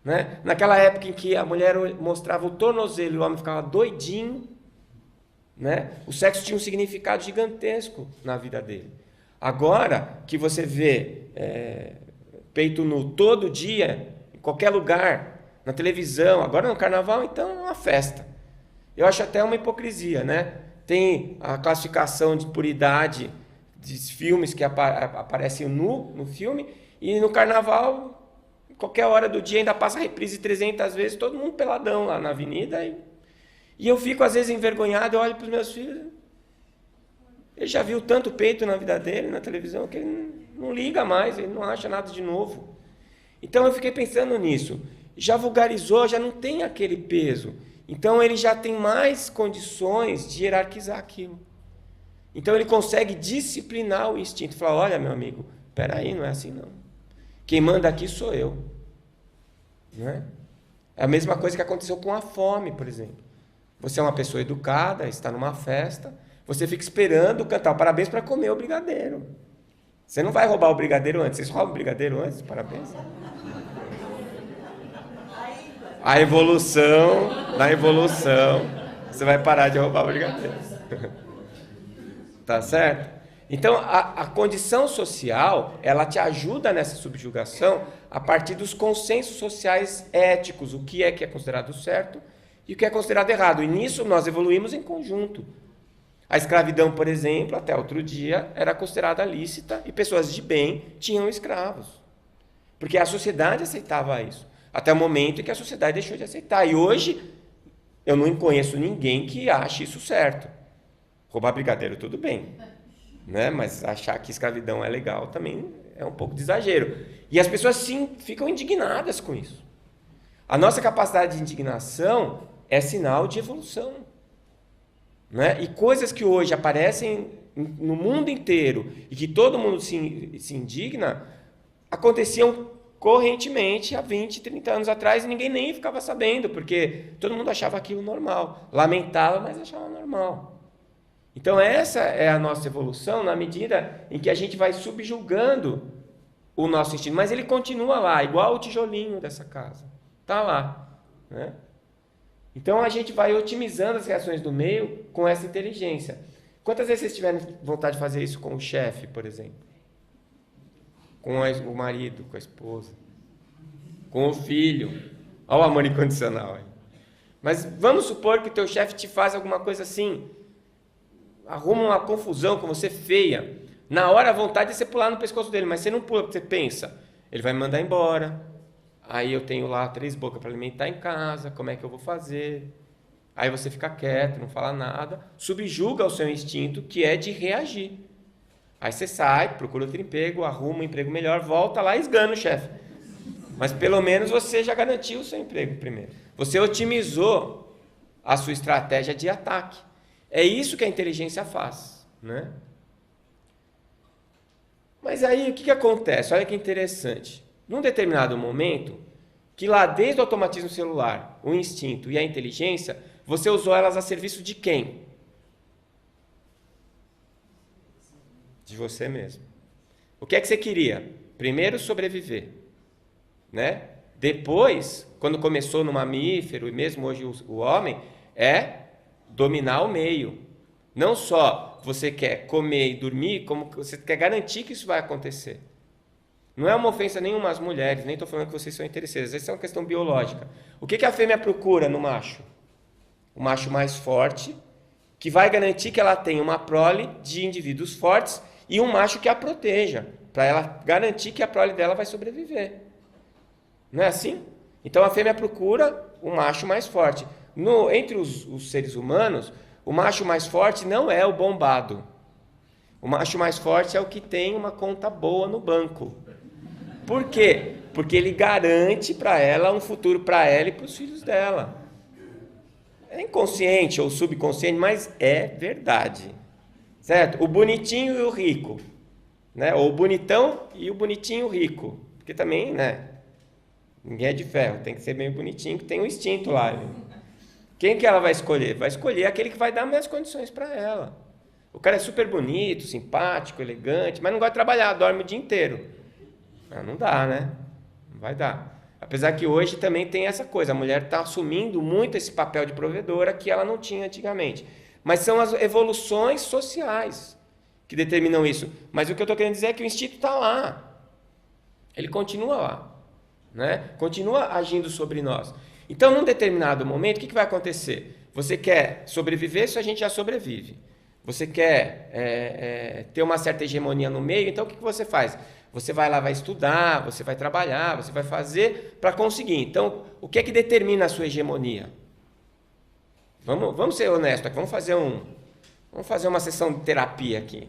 A: Né? Naquela época em que a mulher mostrava o tornozelo e o homem ficava doidinho, né? O sexo tinha um significado gigantesco na vida dele. Agora que você vê peito nu todo dia, em qualquer lugar, na televisão, agora no carnaval, então é uma festa. Eu acho até uma hipocrisia, né? Tem a classificação por idade de filmes que aparecem nu no filme, e no carnaval, qualquer hora do dia, ainda passa a reprise 300 vezes, todo mundo peladão lá na avenida. E eu fico, às vezes, envergonhado, eu olho para os meus filhos, ele já viu tanto peito na vida dele, na televisão, que ele não liga mais, ele não acha nada de novo. Então eu fiquei pensando nisso. Já vulgarizou, já não tem aquele peso. Então ele já tem mais condições de hierarquizar aquilo. Então ele consegue disciplinar o instinto. Falar, olha, meu amigo, peraí, não é assim não. Quem manda aqui sou eu. Não é? É a mesma coisa que aconteceu com a fome, por exemplo. Você é uma pessoa educada, está numa festa, você fica esperando cantar parabéns para comer o brigadeiro. Você não vai roubar o brigadeiro antes. Vocês roubam o brigadeiro antes? Parabéns. Na evolução, você vai parar de roubar o brigadeiro. Tá certo? Então, a condição social, ela te ajuda nessa subjugação a partir dos consensos sociais éticos, o que é considerado certo e o que é considerado errado. E nisso nós evoluímos em conjunto. A escravidão, por exemplo, até outro dia, era considerada lícita e pessoas de bem tinham escravos. Porque a sociedade aceitava isso. Até o momento em que a sociedade deixou de aceitar. E hoje, eu não conheço ninguém que ache isso certo. Roubar brigadeiro, tudo bem. Né? Mas achar que escravidão é legal também é um pouco de exagero. E as pessoas, sim, ficam indignadas com isso. A nossa capacidade de indignação é sinal de evolução. Né? E coisas que hoje aparecem no mundo inteiro e que todo mundo se indigna, aconteciam correntemente há 20, 30 anos atrás e ninguém nem ficava sabendo, porque todo mundo achava aquilo normal. Lamentava, mas achava normal. Então essa é a nossa evolução na medida em que a gente vai subjugando o nosso instinto. Mas ele continua lá, igual o tijolinho dessa casa. Está lá. Né? Então a gente vai otimizando as reações do meio com essa inteligência. Quantas vezes vocês tiveram vontade de fazer isso com o chefe, por exemplo? Com o marido, com a esposa, com o filho. Olha o amor incondicional aí. Mas vamos supor que teu chefe te faz alguma coisa assim, arruma uma confusão com você feia. Na hora a vontade é você pular no pescoço dele, mas você não pula porque você pensa, ele vai me mandar embora. Aí eu tenho lá 3 bocas para alimentar em casa, como é que eu vou fazer? Aí você fica quieto, não fala nada, subjuga o seu instinto, que é de reagir. Aí você sai, procura outro emprego, arruma um emprego melhor, volta lá e esgana o chefe. Mas pelo menos você já garantiu o seu emprego primeiro. Você otimizou a sua estratégia de ataque. É isso que a inteligência faz. Né? Mas aí o que acontece? Olha que interessante. Num determinado momento, que lá desde o automatismo celular, o instinto e a inteligência, você usou elas a serviço de quem? De você mesmo. O que é que você queria? Primeiro sobreviver. Né? Depois, quando começou no mamífero e mesmo hoje o homem, é dominar o meio. Não só você quer comer e dormir, como você quer garantir que isso vai acontecer. Não é uma ofensa nenhuma às mulheres, nem estou falando que vocês são interesseiras, essa é uma questão biológica. O que a fêmea procura no macho? O macho mais forte, que vai garantir que ela tenha uma prole de indivíduos fortes e um macho que a proteja, para ela garantir que a prole dela vai sobreviver. Não é assim? Então a fêmea procura o macho mais forte. Entre os seres humanos, o macho mais forte não é o bombado. O macho mais forte é o que tem uma conta boa no banco. Por quê? Porque ele garante para ela um futuro para ela e para os filhos dela. É inconsciente ou subconsciente, mas é verdade. Certo? O bonitinho e o rico. Né? Ou o bonitão e o bonitinho rico. Porque também, né? Ninguém é de ferro, tem que ser meio bonitinho, que tem um instinto lá. Quem que ela vai escolher? Vai escolher aquele que vai dar mais condições para ela. O cara é super bonito, simpático, elegante, mas não gosta de trabalhar, dorme o dia inteiro. Não dá, né? Não vai dar. Apesar que hoje também tem essa coisa, a mulher está assumindo muito esse papel de provedora que ela não tinha antigamente. Mas são as evoluções sociais que determinam isso. Mas o que eu estou querendo dizer é que o instinto está lá. Ele continua lá. Né? Continua agindo sobre nós. Então, num determinado momento, o que vai acontecer? Você quer sobreviver, isso a gente já sobrevive. Você quer ter uma certa hegemonia no meio, então o que você faz? Você vai lá, vai estudar, você vai trabalhar, você vai fazer para conseguir. Então, o que é que determina a sua hegemonia? Vamos ser honestos aqui, vamos fazer uma sessão de terapia aqui.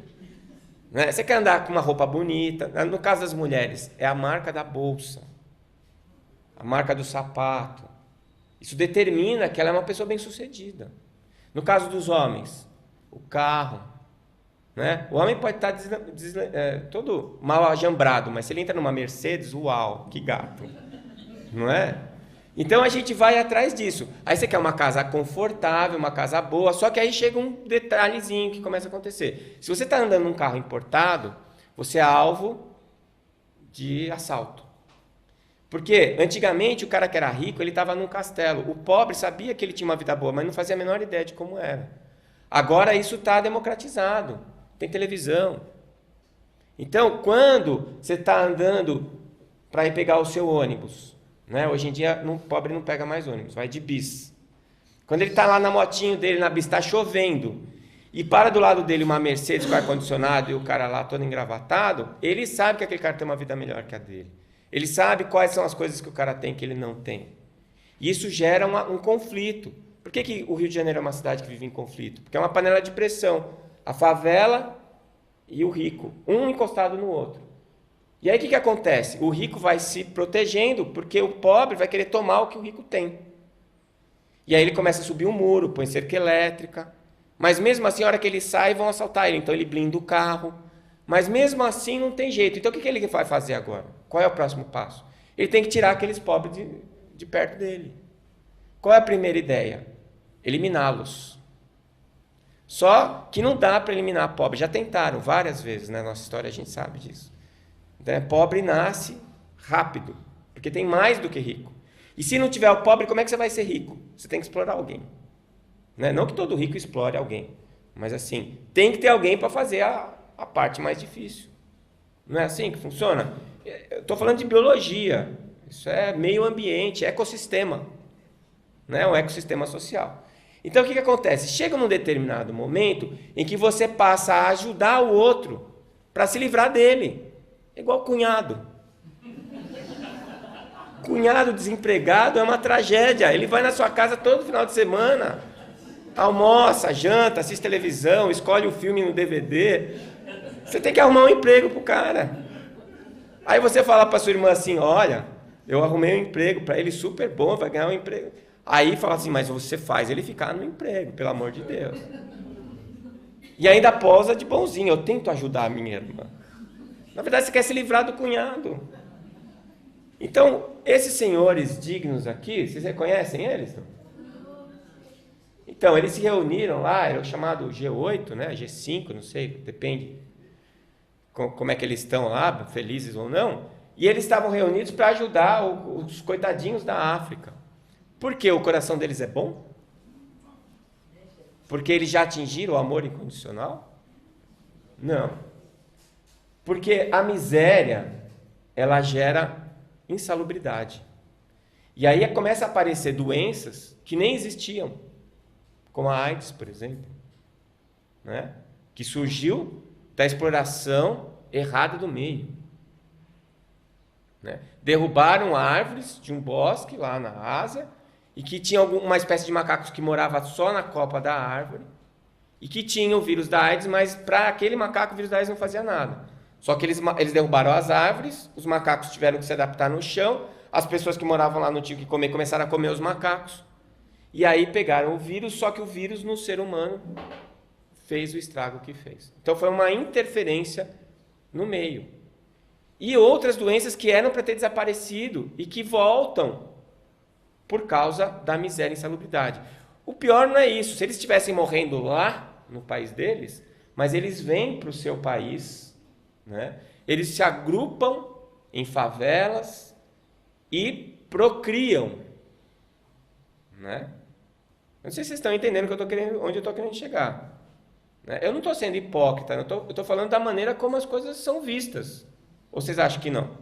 A: Né? Você quer andar com uma roupa bonita, no caso das mulheres, é a marca da bolsa, a marca do sapato. Isso determina que ela é uma pessoa bem-sucedida. No caso dos homens, o carro. Né? O homem pode estar todo mal ajambrado, mas se ele entra numa Mercedes, uau, que gato. Não é? Então a gente vai atrás disso. Aí você quer uma casa confortável, uma casa boa, só que aí chega um detalhezinho que começa a acontecer. Se você está andando num carro importado, você é alvo de assalto. Porque antigamente o cara que era rico, ele estava num castelo. O pobre sabia que ele tinha uma vida boa, mas não fazia a menor ideia de como era. Agora isso está democratizado. Tem televisão. Então, quando você está andando para ir pegar o seu ônibus, né? Hoje em dia, o pobre não pega mais ônibus, vai de bis. Quando ele está lá na motinho dele, na bis, está chovendo, e para do lado dele uma Mercedes com ar-condicionado e o cara lá todo engravatado, ele sabe que aquele cara tem uma vida melhor que a dele. Ele sabe quais são as coisas que o cara tem que ele não tem. E isso gera um conflito. Por que o Rio de Janeiro é uma cidade que vive em conflito? Porque é uma panela de pressão. A favela e o rico, um encostado no outro. E aí o que acontece? O rico vai se protegendo porque o pobre vai querer tomar o que o rico tem. E aí ele começa a subir um muro, põe cerca elétrica. Mas mesmo assim, a hora que ele sai, vão assaltar ele. Então ele blinda o carro. Mas mesmo assim não tem jeito. Então o que ele vai fazer agora? Qual é o próximo passo? Ele tem que tirar aqueles pobres de perto dele. Qual é a primeira ideia? Eliminá-los. Só que não dá para eliminar pobre. Já tentaram várias vezes, na nossa história a gente sabe disso. Então, pobre nasce rápido, porque tem mais do que rico. E se não tiver o pobre, como é que você vai ser rico? Você tem que explorar alguém. Né? Não que todo rico explore alguém, mas assim, tem que ter alguém para fazer a parte mais difícil. Não é assim que funciona? Eu estou falando de biologia. Isso é meio ambiente, ecossistema. Né? Um ecossistema social. Então, o que acontece? Chega num determinado momento em que você passa a ajudar o outro para se livrar dele. É igual cunhado. Cunhado desempregado é uma tragédia. Ele vai na sua casa todo final de semana, almoça, janta, assiste televisão, escolhe o filme no DVD. Você tem que arrumar um emprego pro cara. Aí você fala para sua irmã assim, olha, eu arrumei um emprego para ele super bom, vai ganhar um emprego. Aí fala assim, mas você faz ele ficar no emprego, pelo amor de Deus. E ainda posa de bonzinho, eu tento ajudar a minha irmã. Na verdade, você quer se livrar do cunhado. Então, esses senhores dignos aqui, vocês reconhecem eles? Então, eles se reuniram lá, era o chamado G8, né? G5, não sei, depende como é que eles estão lá, felizes ou não. E eles estavam reunidos para ajudar os coitadinhos da África. Por que o coração deles é bom? Porque eles já atingiram o amor incondicional? Não. Porque a miséria, ela gera insalubridade. E aí começa a aparecer doenças que nem existiam, como a AIDS, por exemplo, né? Que surgiu da exploração errada do meio. Né? Derrubaram árvores de um bosque lá na Ásia, e que tinha uma espécie de macacos que morava só na copa da árvore, e que tinha o vírus da AIDS, mas para aquele macaco o vírus da AIDS não fazia nada. Só que eles derrubaram as árvores, os macacos tiveram que se adaptar no chão, as pessoas que moravam lá não tinham que comer, começaram a comer os macacos, e aí pegaram o vírus, só que o vírus no ser humano fez o estrago que fez. Então foi uma interferência no meio. E outras doenças que eram para ter desaparecido e que voltam por causa da miséria e insalubridade. O pior não é isso. Se eles estivessem morrendo lá, no país deles, mas eles vêm para o seu país, né? Eles se agrupam em favelas e procriam, né? Não sei se vocês estão entendendo onde eu estou querendo chegar. Né? Eu não estou sendo hipócrita, eu estou falando da maneira como as coisas são vistas. Ou vocês acham que não?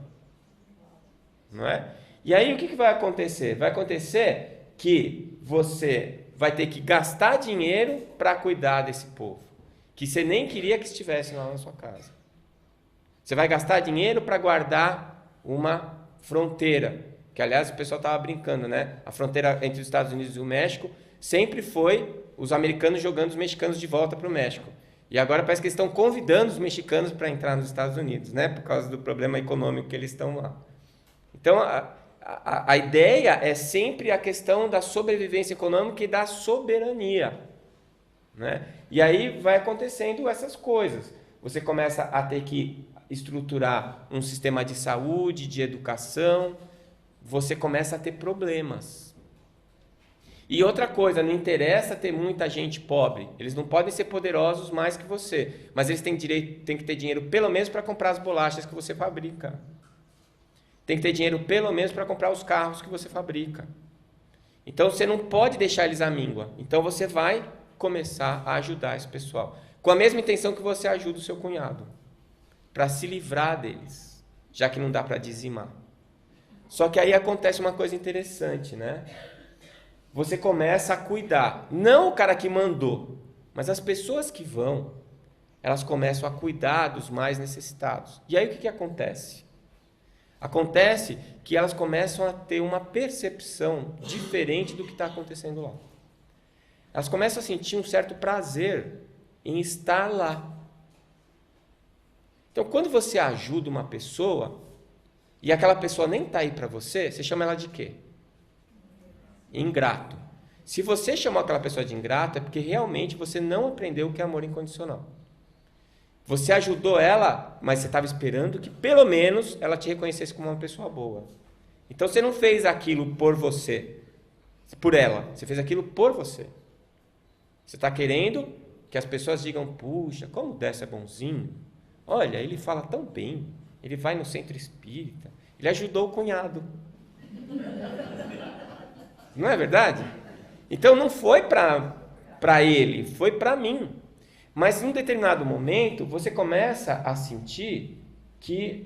A: Não é? E aí o que vai acontecer? Vai acontecer que você vai ter que gastar dinheiro para cuidar desse povo, que você nem queria que estivesse lá na sua casa. Você vai gastar dinheiro para guardar uma fronteira, que aliás o pessoal estava brincando, né? A fronteira entre os Estados Unidos e o México sempre foi os americanos jogando os mexicanos de volta para o México. E agora parece que eles estão convidando os mexicanos para entrar nos Estados Unidos, né? Por causa do problema econômico que eles estão lá. Então, a ideia é sempre a questão da sobrevivência econômica e da soberania, né? E aí vai acontecendo essas coisas. Você começa a ter que estruturar um sistema de saúde, de educação, você começa a ter problemas. E outra coisa, não interessa ter muita gente pobre, eles não podem ser poderosos mais que você, mas eles têm que ter dinheiro pelo menos para comprar as bolachas que você fabrica. Tem que ter dinheiro pelo menos para comprar os carros que você fabrica. Então você não pode deixar eles à míngua. Então você vai começar a ajudar esse pessoal, com a mesma intenção que você ajuda o seu cunhado, para se livrar deles, já que não dá para dizimar. Só que aí acontece uma coisa interessante, né? Você começa a cuidar, não o cara que mandou, mas as pessoas que vão, elas começam a cuidar dos mais necessitados. E aí o que acontece? Acontece que elas começam a ter uma percepção diferente do que está acontecendo lá. Elas começam a sentir um certo prazer em estar lá. Então, quando você ajuda uma pessoa e aquela pessoa nem está aí para você, você chama ela de quê? Ingrato. Se você chamou aquela pessoa de ingrato, é porque realmente você não aprendeu o que é amor incondicional. Você ajudou ela, mas você estava esperando que pelo menos ela te reconhecesse como uma pessoa boa. Então você não fez aquilo por você, por ela. Você fez aquilo por você. Você está querendo que as pessoas digam, puxa, como o Décio é bonzinho. Olha, ele fala tão bem. Ele vai no centro espírita. Ele ajudou o cunhado. Não é verdade? Então não foi para ele, foi para mim. Mas em um determinado momento, você começa a sentir que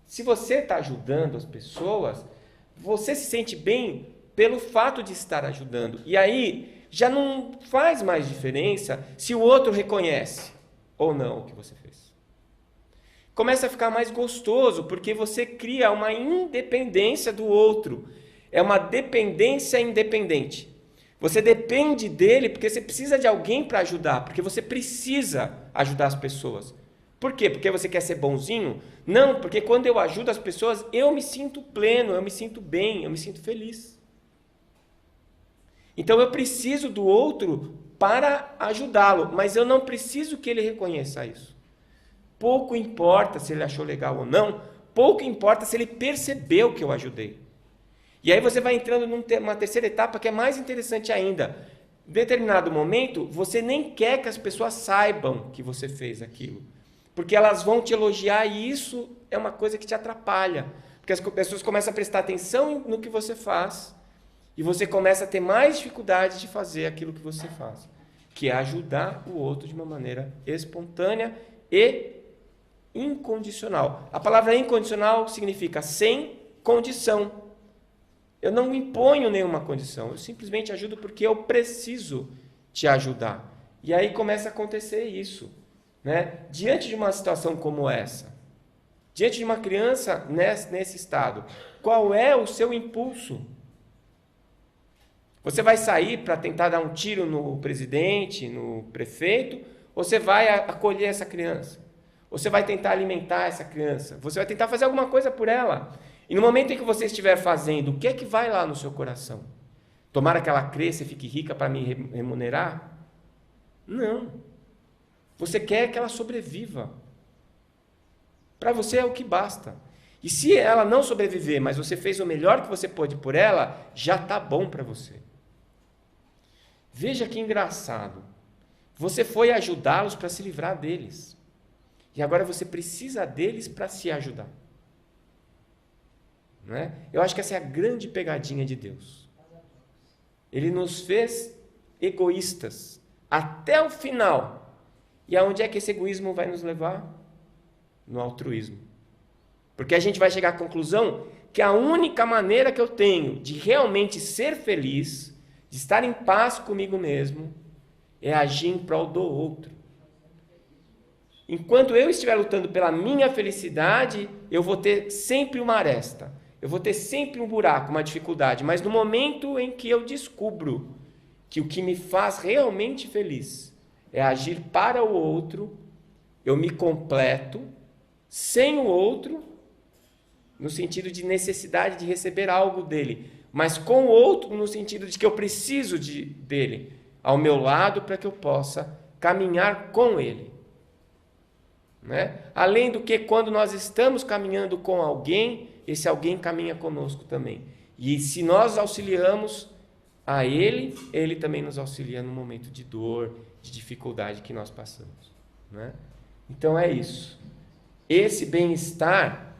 A: se você está ajudando as pessoas, você se sente bem pelo fato de estar ajudando. E aí já não faz mais diferença se o outro reconhece ou não o que você fez. Começa a ficar mais gostoso, porque você cria uma independência do outro. É uma dependência independente. Você depende dele porque você precisa de alguém para ajudar, porque você precisa ajudar as pessoas. Por quê? Porque você quer ser bonzinho? Não, porque quando eu ajudo as pessoas, eu me sinto pleno, eu me sinto bem, eu me sinto feliz. Então eu preciso do outro para ajudá-lo, mas eu não preciso que ele reconheça isso. Pouco importa se ele achou legal ou não, pouco importa se ele percebeu que eu ajudei. E aí você vai entrando numa terceira etapa que é mais interessante ainda. Em determinado momento, você nem quer que as pessoas saibam que você fez aquilo. Porque elas vão te elogiar e isso é uma coisa que te atrapalha. Porque as pessoas começam a prestar atenção no que você faz e você começa a ter mais dificuldade de fazer aquilo que você faz, que é ajudar o outro de uma maneira espontânea e incondicional. A palavra incondicional significa sem condição. Eu não me imponho nenhuma condição, eu simplesmente ajudo porque eu preciso te ajudar. E aí começa a acontecer isso, né? Diante de uma situação como essa, diante de uma criança nesse estado, qual é o seu impulso? Você vai sair para tentar dar um tiro no presidente, no prefeito, ou você vai acolher essa criança? Ou você vai tentar alimentar essa criança? Você vai tentar fazer alguma coisa por ela? E no momento em que você estiver fazendo, o que é que vai lá no seu coração? Tomara que ela cresça e fique rica para me remunerar? Não. Você quer que ela sobreviva. Para você é o que basta. E se ela não sobreviver, mas você fez o melhor que você pôde por ela, já está bom para você. Veja que engraçado. Você foi ajudá-los para se livrar deles. E agora você precisa deles para se ajudar. né? Eu acho que essa é a grande pegadinha de Deus. Ele nos fez egoístas até o final. E aonde é que esse egoísmo vai nos levar? No altruísmo. Porque a gente vai chegar à conclusão que a única maneira que eu tenho de realmente ser feliz, de estar em paz comigo mesmo, é agir em prol do outro. Enquanto eu estiver lutando pela minha felicidade, eu vou ter sempre uma aresta, eu vou ter sempre um buraco, uma dificuldade, mas no momento em que eu descubro que o que me faz realmente feliz é agir para o outro, eu me completo, sem o outro, no sentido de necessidade de receber algo dele, mas com o outro no sentido de que eu preciso dele ao meu lado para que eu possa caminhar com ele. Né? Além do que, quando nós estamos caminhando com alguém, esse alguém caminha conosco também. E se nós auxiliamos a ele, ele também nos auxilia no momento de dor, de dificuldade que nós passamos. Né? Então é isso. Esse bem-estar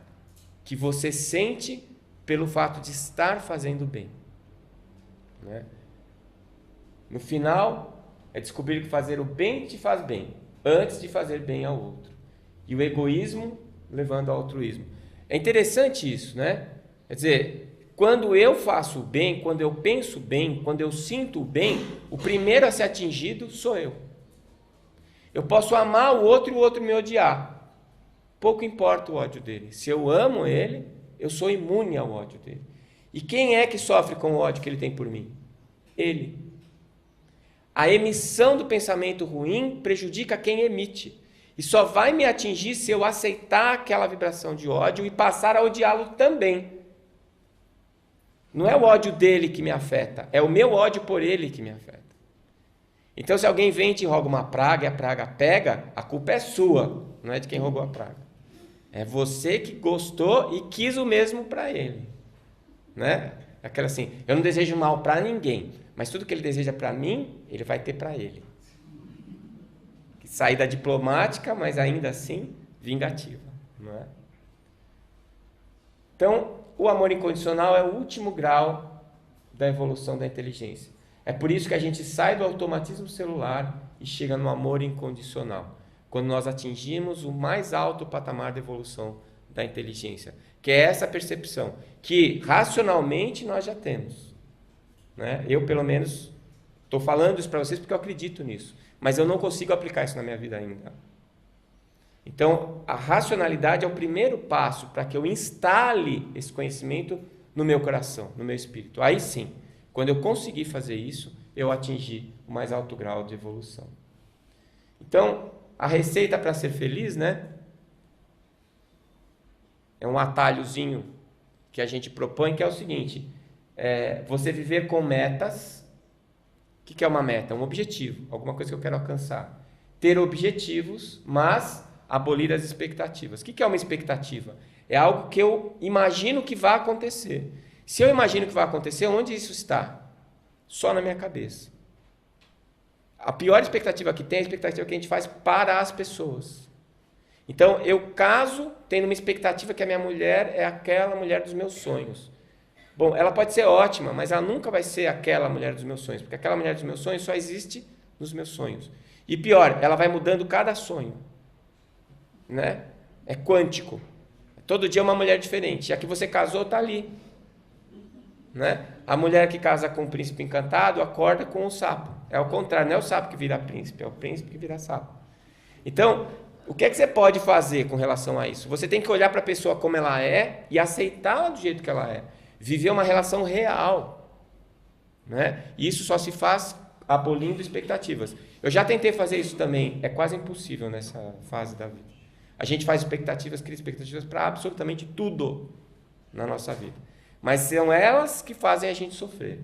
A: que você sente pelo fato de estar fazendo bem. Né? No final, é descobrir que fazer o bem te faz bem, antes de fazer bem ao outro. E o egoísmo levando ao altruísmo. É interessante isso, né? Quer dizer, quando eu faço o bem, quando eu penso bem, quando eu sinto o bem, o primeiro a ser atingido sou eu. Eu posso amar o outro e o outro me odiar. Pouco importa o ódio dele. Se eu amo ele, eu sou imune ao ódio dele. E quem é que sofre com o ódio que ele tem por mim? Ele. A emissão do pensamento ruim prejudica quem emite. E só vai me atingir se eu aceitar aquela vibração de ódio e passar a odiá-lo também. Não é o ódio dele que me afeta, é o meu ódio por ele que me afeta. Então, se alguém vem e te roga uma praga e a praga pega, a culpa é sua, não é de quem rogou a praga. É você que gostou e quis o mesmo para ele. Né? Aquela assim, eu não desejo mal para ninguém, mas tudo que ele deseja para mim, ele vai ter para ele. Saída diplomática, mas ainda assim vingativa. Não é? Então, o amor incondicional é o último grau da evolução da inteligência. É por isso que a gente sai do automatismo celular e chega no amor incondicional, quando nós atingimos o mais alto patamar da evolução da inteligência, que é essa percepção que racionalmente nós já temos. Né? Eu, pelo menos, estou falando isso para vocês porque eu acredito nisso. Mas eu não consigo aplicar isso na minha vida ainda. Então, a racionalidade é o primeiro passo para que eu instale esse conhecimento no meu coração, no meu espírito. Aí sim, quando eu conseguir fazer isso, eu atingi o mais alto grau de evolução. Então, a receita para ser feliz, né? É um atalhozinho que a gente propõe, que é o seguinte: você viver com metas. O que é uma meta? Um objetivo, alguma coisa que eu quero alcançar. Ter objetivos, mas abolir as expectativas. O que é uma expectativa? É algo que eu imagino que vai acontecer. Se eu imagino que vai acontecer, onde isso está? Só na minha cabeça. A pior expectativa que tem é a expectativa que a gente faz para as pessoas. Então, eu caso tendo uma expectativa que a minha mulher é aquela mulher dos meus sonhos. Bom, ela pode ser ótima, mas ela nunca vai ser aquela mulher dos meus sonhos, porque aquela mulher dos meus sonhos só existe nos meus sonhos. E pior, ela vai mudando cada sonho. Né? É quântico. Todo dia é uma mulher diferente. E a que você casou está ali. Né? A mulher que casa com o príncipe encantado acorda com o sapo. É o contrário, não é o sapo que vira príncipe, é o príncipe que vira sapo. Então, o que é que você pode fazer com relação a isso? Você tem que olhar para a pessoa como ela é e aceitá-la do jeito que ela é. Viver uma relação real. Né? E isso só se faz abolindo expectativas. Eu já tentei fazer isso também. É quase impossível nessa fase da vida. A gente faz expectativas, cria expectativas para absolutamente tudo na nossa vida. Mas são elas que fazem a gente sofrer.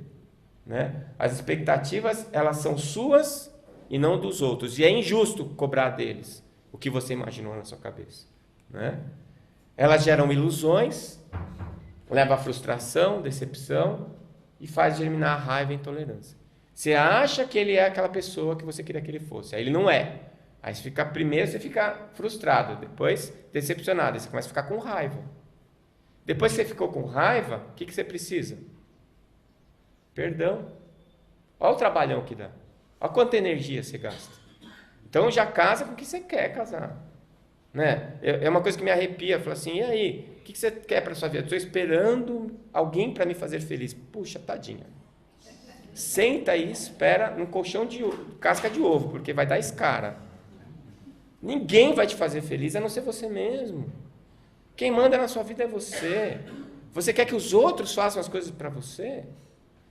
A: Né? As expectativas, elas são suas e não dos outros. E é injusto cobrar deles o que você imaginou na sua cabeça. Né? Elas geram ilusões, leva à frustração, decepção e faz germinar a raiva e a intolerância. Você acha que ele é aquela pessoa que você queria que ele fosse. Aí ele não é. Aí primeiro você fica frustrado, depois decepcionado, aí você começa a ficar com raiva. Depois que você ficou com raiva, o que você precisa? Perdão. Olha o trabalhão que dá. Olha quanta energia você gasta. Então já casa com o que você quer casar. Né? É uma coisa que me arrepia. Fala assim, e aí? O que você quer para sua vida? Estou esperando alguém para me fazer feliz. Puxa, tadinha. Senta aí, espera no colchão de casca de ovo, porque vai dar escara. Ninguém vai te fazer feliz, a não ser você mesmo. Quem manda na sua vida é você. Você quer que os outros façam as coisas para você?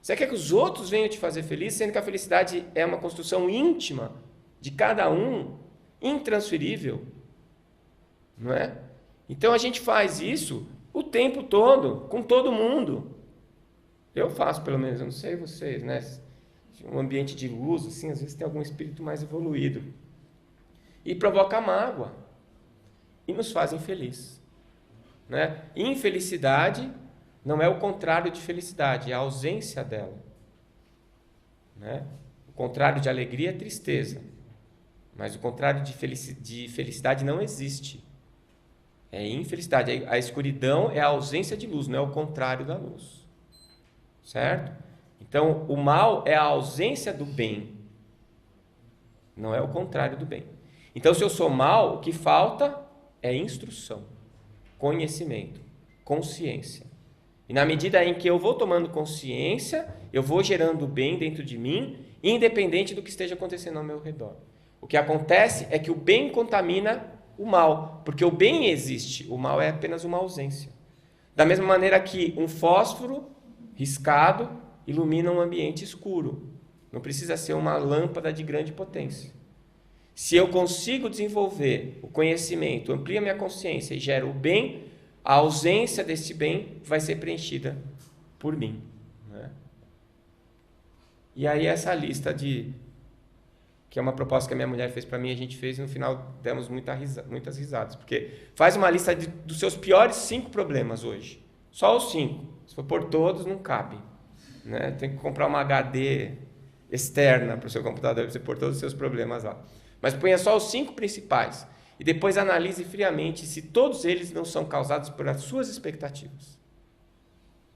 A: Você quer que os outros venham te fazer feliz, sendo que a felicidade é uma construção íntima de cada um, intransferível. Não é? Então a gente faz isso o tempo todo, com todo mundo. Eu faço, pelo menos, eu não sei vocês, né? Um ambiente de luz, assim, às vezes tem algum espírito mais evoluído. E provoca mágoa. E nos faz infeliz. Né? Infelicidade não é o contrário de felicidade, é a ausência dela. Né? O contrário de alegria é tristeza. Mas o contrário de felicidade não existe. É infelicidade. A escuridão é a ausência de luz, não é o contrário da luz. Certo? Então, o mal é a ausência do bem. Não é o contrário do bem. Então, se eu sou mal, o que falta é instrução, conhecimento, consciência. E na medida em que eu vou tomando consciência, eu vou gerando bem dentro de mim, independente do que esteja acontecendo ao meu redor. O que acontece é que o bem contamina o mal, porque o bem existe, o mal é apenas uma ausência. Da mesma maneira que um fósforo riscado ilumina um ambiente escuro. Não precisa ser uma lâmpada de grande potência. Se eu consigo desenvolver o conhecimento, amplia minha consciência e gero o bem, a ausência desse bem vai ser preenchida por mim. Né? E aí essa lista que é uma proposta que a minha mulher fez para mim, a gente fez e no final demos muitas risadas. Porque faz uma lista dos seus piores 5 problemas hoje. Só os 5. Se for por todos, não cabe. Né? Tem que comprar uma HD externa para o seu computador para você pôr todos os seus problemas lá. Mas ponha só os 5 principais. E depois analise friamente se todos eles não são causados por as suas expectativas.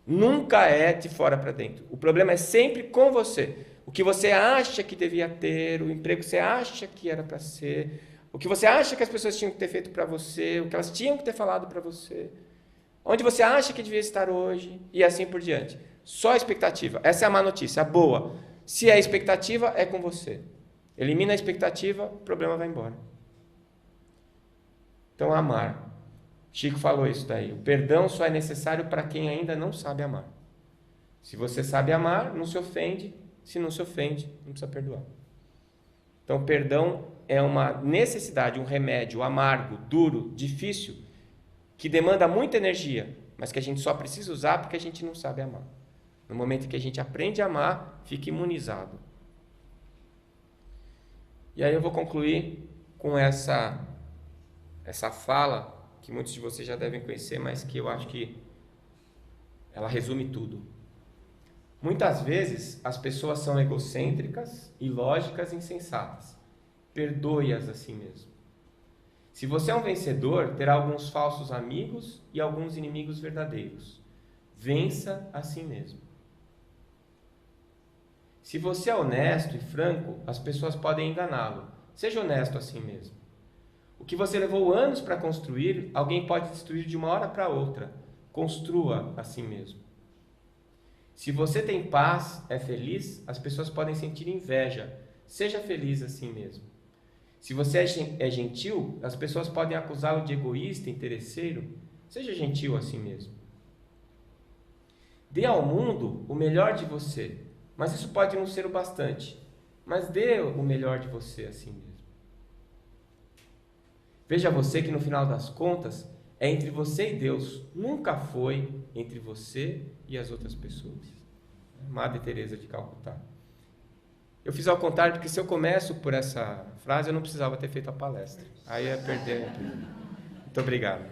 A: Nunca é de fora para dentro. O problema é sempre com você. O que você acha que devia ter, o emprego que você acha que era para ser, o que você acha que as pessoas tinham que ter feito para você, o que elas tinham que ter falado para você, onde você acha que devia estar hoje, e assim por diante. Só a expectativa. Essa é a má notícia, a boa. Se é expectativa, é com você. Elimina a expectativa, o problema vai embora. Então, amar. Chico falou isso daí. O perdão só é necessário para quem ainda não sabe amar. Se você sabe amar, não se ofende. Se não se ofende, não precisa perdoar. Então, perdão é uma necessidade, um remédio amargo, duro, difícil, que demanda muita energia, mas que a gente só precisa usar porque a gente não sabe amar. No momento que a gente aprende a amar, fica imunizado. E aí eu vou concluir com essa fala, que muitos de vocês já devem conhecer, mas que eu acho que ela resume tudo. Muitas vezes as pessoas são egocêntricas, ilógicas e insensatas. Perdoe-as assim mesmo. Se você é um vencedor, terá alguns falsos amigos e alguns inimigos verdadeiros. Vença assim mesmo. Se você é honesto e franco, as pessoas podem enganá-lo. Seja honesto assim mesmo. O que você levou anos para construir, alguém pode destruir de uma hora para outra. Construa assim mesmo. Se você tem paz, é feliz, as pessoas podem sentir inveja. Seja feliz assim mesmo. Se você é gentil, as pessoas podem acusá-lo de egoísta, interesseiro. Seja gentil assim mesmo. Dê ao mundo o melhor de você, mas isso pode não ser o bastante. Mas dê o melhor de você assim mesmo. Veja você que no final das contas é entre você e Deus, nunca foi entre você e as outras pessoas. Madre Teresa de Calcutá. Eu fiz ao contrário, porque se eu começo por essa frase, eu não precisava ter feito a palestra. Aí ia perder. Muito obrigado.